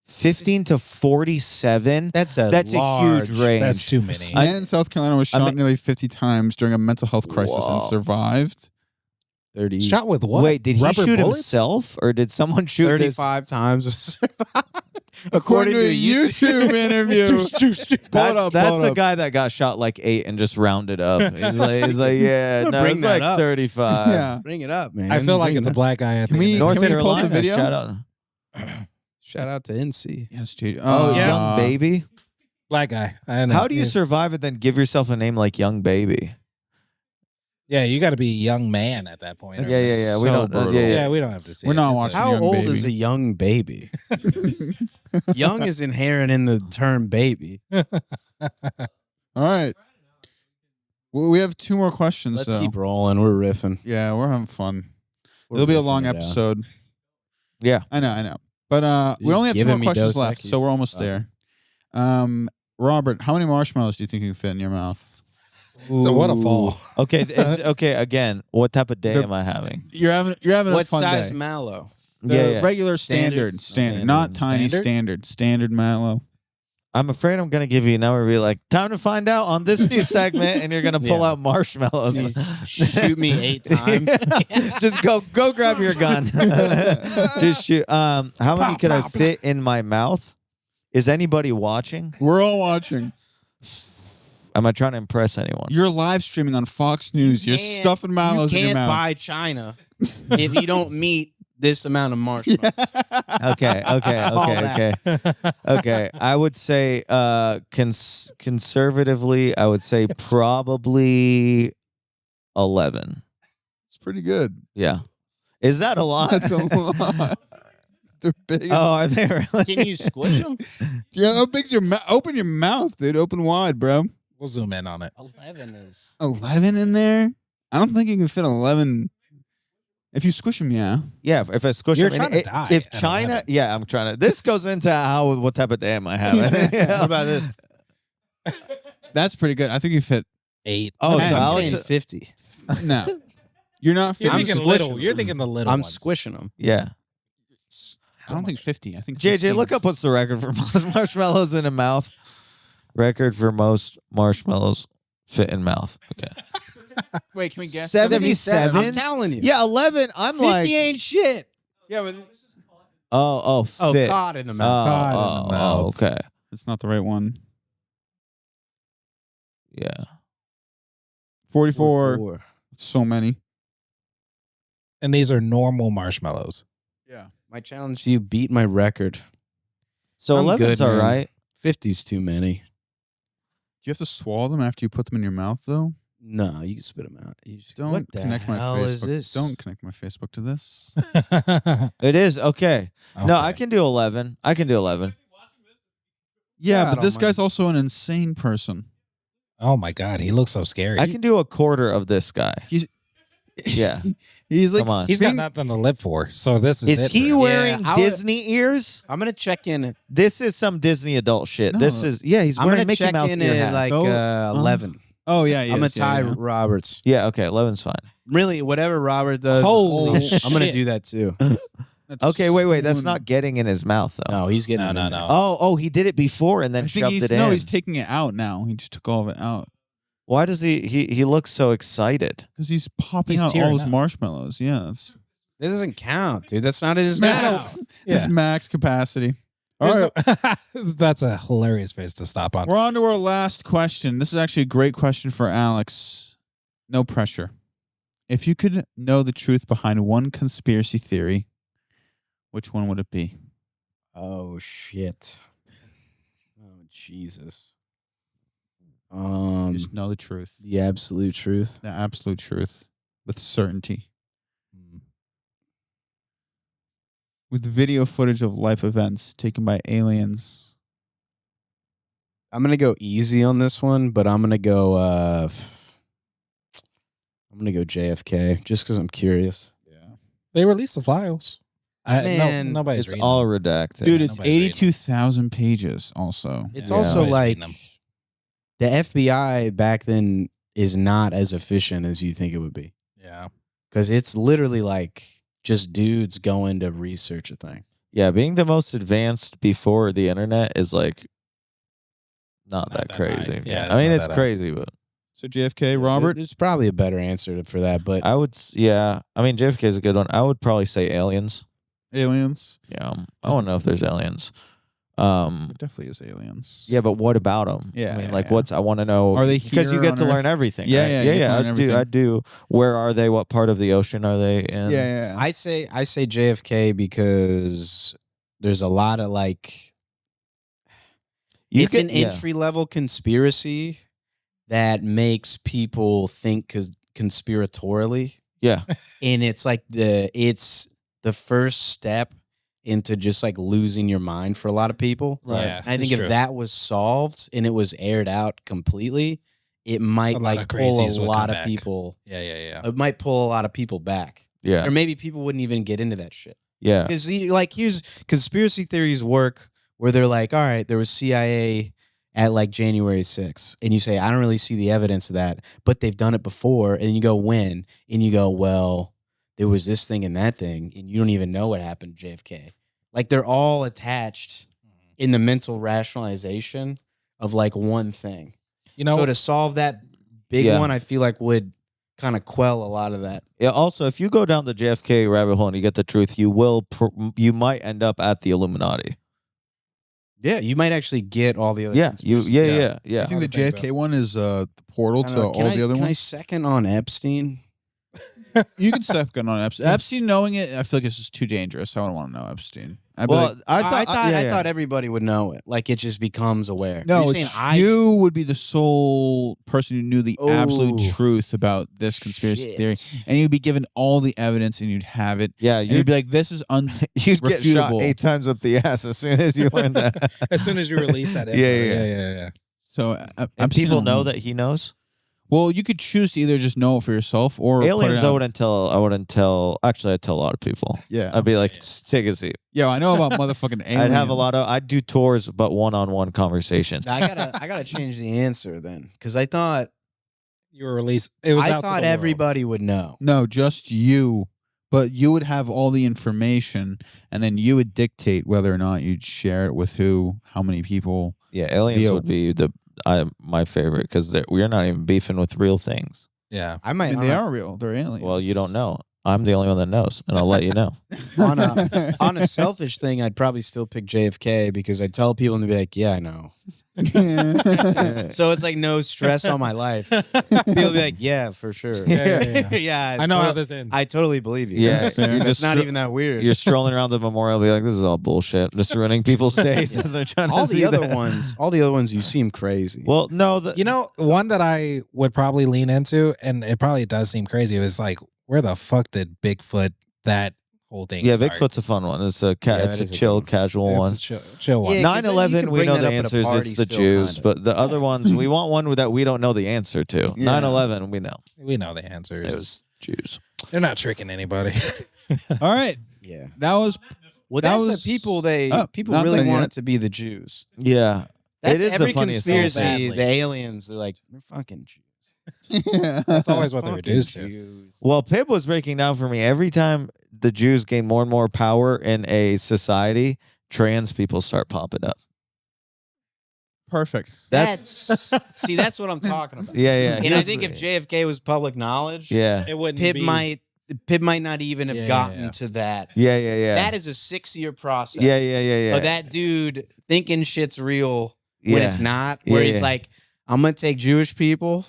15 to 47. That's That's large, a huge range. That's too many. A man in South Carolina was shot mean- nearly 50 times during a mental health crisis and Whoa. survived. 30. Shot with what? Wait, did he Rubber shoot bullets? himself or did someone shoot 35 times. According to a YouTube interview. That's a guy that got shot like 8 and just rounded up. He's like yeah, no, Bring it's that like up. 35. Yeah. Bring it up, man. I feel like Bring it's it a up. black guy. Can we- North Can we pull Carolina. the video? Shout out. Shout out to NC. Yes, JJ. Oh, Yeah. Young Baby. Black guy. I know. How do you Yeah. survive it then give yourself a name like Young Baby? Yeah, you got to be a young man at that point. Yeah. We So don't. brutal. Yeah, we don't have to see. We're it. not It's watching How Young old baby. is a young baby? Young is inherent in the term baby. All right. Well, we have 2 more questions. Let's so. keep rolling. We're riffing. Yeah, we're having fun. We're It'll be a riffing long it out. episode. Yeah. I know. But we Just only have 2 giving more me questions Dos left, Equis. so we're almost Okay. there. Robert, how many marshmallows do you think you can fit in your mouth? So what a fall. Okay. Okay. Again, what type of day The- am I having? You're having a What fun size day. mallow? The regular Standard? standard, not tiny standard mallow. I'm afraid I'm gonna give you now. We'll be like, time to find out on this new segment, and you're gonna pull Yeah. out marshmallows. Shoot me 8 times. Just go grab your gun. Just shoot. How many could I fit in my mouth? Is anybody watching? We're all watching. Am I trying to impress anyone? You're live streaming on Fox News. You're stuffing mallows You in your can't mouth. buy China if you don't meet this amount of marshmallows. Okay. Call Okay. I would say conservatively, I would say probably 11. It's pretty good. Yeah. Is that a lot? That's a lot. They're big. Oh, are they really? Can you squish them? Yeah, how big's your mouth? Open your mouth, dude. Open wide, bro. We'll zoom in on it. 11 is. 11 in there? I don't think you can fit 11. If you squish them, yeah. Yeah, if I squish You're them, trying to die if at China, 11. yeah, I'm trying to. This goes into what type of day am I having? What about this? That's pretty good. I think you fit. 8. Oh, so I'm I'm Alex, saying 50. No. You're not You're fitting. thinking little. You're thinking the little I'm ones. squishing them. yeah. I don't think 50. I think JJ, 15. look up what's the record for most marshmallows in a mouth. Record for most marshmallows fit in mouth. Okay. Wait, can we guess? 77? I'm telling you. Yeah, 11. I'm 50 like, ain't shit. Yeah, but oh, Oh, fit. cod in the mouth. Cod in the mouth. Okay. it's not the right one. Yeah. 44. So many. And these are normal marshmallows. Yeah. My challenge to you, beat my record. So I'm 11's good, all man. right. 50's too many. Do you have to swallow them after you put them in your mouth, though? No, you can spit them out. You just, Don't what the connect my hell Facebook. is this? Don't connect my Facebook to this. It is. Okay. No, I Okay. can do 11. I can do 11. Yeah, I but don't this mind. guy's also an insane person. Oh my God, he looks so scary. I can do a quarter of this guy. Yeah. He's like, Come on. He's got nothing to live for. So this is Is it he for him. wearing Yeah, Disney ears? I'm gonna check in. This is some Disney adult shit. No. This is he's I'm wearing gonna Mickey check Mouse in ear at hat. like Go- 11. Oh yeah, I'm gonna Ty Roberts. Yeah, okay, 11's fine. Really, whatever Robert does. Holy I'm gonna shit. do that too. Okay, wait. That's not getting in his mouth though. No, he's getting No, it no, in there. no. Oh, he did it before and then I think shoved he's it in. he's taking it out now. He just took all of it out Why does he looks so excited? because he's popping He's out all tearing those up. marshmallows. Yeah, that's It doesn't count, dude. That's not in his max. mouth. It's Yeah. max capacity. All right, That's a hilarious face to stop on. we're on to our last question. This is actually a great question for Alex. No pressure. If you could know the truth behind one conspiracy theory, which one would it be? Oh shit. Oh Jesus. Just know the truth. The absolute truth. The absolute truth with certainty. With video footage of life events taken by aliens. I'm gonna go easy on this one, but I'm gonna go. I'm gonna go JFK just because I'm curious. Yeah. They released the files. Man, Nobody's It's reading all them. redacted. Dude, it's nobody's reading 82,000 pages also. It's Yeah, also nobody's like reading them. the FBI back then is not as efficient as you think it would be Yeah. because it's literally like just dudes going to research a thing. Yeah, being the most advanced before the internet is like not that that crazy. high. Yeah, I mean, not it's that high. crazy, but So JFK, Robert? There's probably a better answer for that, but I would. Yeah, I mean, JFK is a good one. I would probably say aliens. Aliens? Yeah, I want to know if there's aliens. It definitely is aliens. Yeah, but what about them? Yeah, I mean, yeah, like, yeah. I want to know. Are they because you here get on to learn Earth? everything. Yeah, right? yeah, you get to yeah. learn everything. I do. Where are they? What part of the ocean are they in? Yeah. I say JFK because there's a lot of like it's an entry level conspiracy that makes people think conspiratorially, Yeah, and it's like it's the first step into just like losing your mind for a lot of people. Right. Yeah, And I think it's if true. that was solved and it was aired out completely, it might A lot like of pull crazies a would lot come of back. people. Yeah. It might pull a lot of people back, yeah, or maybe people wouldn't even get into that shit. yeah. Because like here's conspiracy theories work where they're like, all right, there was CIA at like January 6th, and you say, I don't really see the evidence of that, but they've done it before, and you go, when? And you go, well, there was this thing and that thing, and you don't even know what happened to JFK. Like they're all attached in the mental rationalization of like one thing. You know, So to solve that big Yeah. one, I feel like would kind of quell a lot of that. Yeah. Also, if you go down the JFK rabbit hole and you get the truth, you might end up at the Illuminati. Yeah, you might actually get all the other Yeah. conspiracy Yeah. I think the would think JFK one is the portal I to don't know. all Can the other Can I ones. second on Epstein? You can second on Epstein. Epstein knowing it, I feel like it's just too dangerous. I wouldn't want to know Epstein. I'd be Well, like, I thought everybody would know it. Like it just becomes aware. no, You're saying it's you would be the sole person who knew the absolute Oh, truth about this conspiracy shit. theory, and you'd be given all the evidence, and you'd have it, Yeah. and you'd be like, "This is You'd get shot refutable. 8 times up the ass as soon as you learn that. as soon as you release that info. Yeah. so." And people know that he knows. Well, you could choose to either just know it for yourself or Aliens, Put it I out. wouldn't tell. Actually, I'd tell a lot of people. Yeah, I'd be like, "Just take a seat." yeah. I know about motherfucking aliens. I'd have a lot of. I'd do tours, but one-on-one conversations. I gotta change the answer then because I thought You were released. It was. I out to thought the world. everybody would know. No, just you. But you would have all the information, and then you would dictate whether or not you'd share it with who, how many people. Yeah, aliens The- would be my favorite because we're not even beefing with real things. Yeah. I I might mean, they are real. They're aliens. Well, you don't know. I'm the only one that knows, and I'll let you know. on a selfish thing. I'd probably still pick JFK because I'd tell people and they'd be like, "Yeah, I know." So it's like no stress on my life. People be like, "Yeah, for sure." Yeah. I know how this ends. I totally believe you. Yeah, It's you're just not even that weird. You're strolling around the memorial, be like, "This is all bullshit." Just ruining people's days as they're trying all to the see other that. ones, you seem crazy. Well, no, You know, one that I would probably lean into, and it probably does seem crazy, was like, where the fuck did Bigfoot that whole thing yeah, start? Bigfoot's a fun one. It's a Yeah, it's that a is a chill, good one. casual It's one. a chill one. Yeah, 'cause then you 9/11, can we bring know that the up at a answers. party It's the still, Jews, kinda. but the other ones, we want one that we don't know the answer to. Yeah. 9/11, we know. We know the answers. It was Jews. They're not tricking anybody. All right. Yeah. That was Well, That that's was- the people people not really done want yet. it to be the Jews. Yeah. That's It is the every funniest thing. conspiracy. Badly. The aliens, they're like, they're fucking Jews. That's always what they Fucking reduce to. Jews. Well, Pip was breaking down for me. Every time the Jews gain more and more power in a society, trans people start popping up. perfect. That's see, that's what I'm talking about. Yeah, yeah. And I think if JFK was public knowledge, Yeah. It wouldn't Pip be. might not even have Yeah, gotten yeah. to that. Yeah, yeah, yeah. That is a 6-year process. yeah, yeah, yeah, yeah. Of that dude thinking shit's real yeah. when it's not. Where Yeah, he's yeah. like, I'm gonna take Jewish people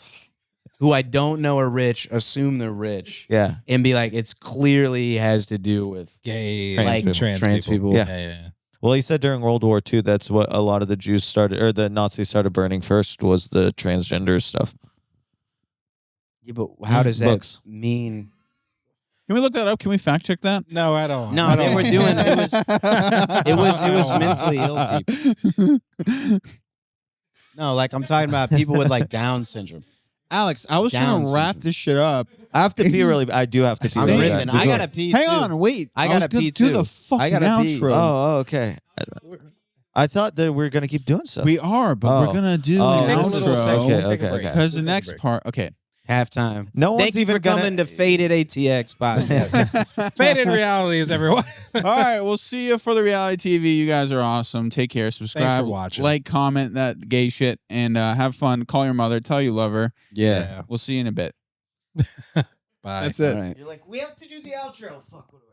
who I don't know are rich, assume they're rich, Yeah. and be like, it's clearly has to do with Gay, Trans like people. trans people. Yeah. Yeah. Well, he said during World War II, that's what a lot of the Jews started, or the Nazis started burning first, was the transgender stuff. yeah, but how does that Books. mean? Can we look that up? Can we fact check that? No, I don't. No, I they don't. were doing it was mentally ill people. No, like I'm talking about people with like Down syndrome. Alex, I was Down trying to wrap syndrome. this shit up. I have to pee really. I do have to pee I'm Same. really ripping. bad. I gotta pee. Hang too. on, wait. I was gotta gonna pee, do too. the fucking I gotta pee. outro. Oh, okay. I thought that we were gonna keep doing stuff. We are, but we're Oh. gonna do Oh, an Take a little second. outro We'll Okay, take a okay, break. okay. because We'll the take a next break. part. Okay. Halftime. No one's Thank you even for gonna- coming to Faded ATX podcast. Faded realities, everyone. All right, we'll see you for the reality TV. You guys are awesome. Take care. Subscribe, watching. like, comment that gay shit, and have fun. Call your mother. Tell you love her. Yeah. We'll see you in a bit. Bye. That's it. All right. You're like, we have to do the outro. Fuck. What do I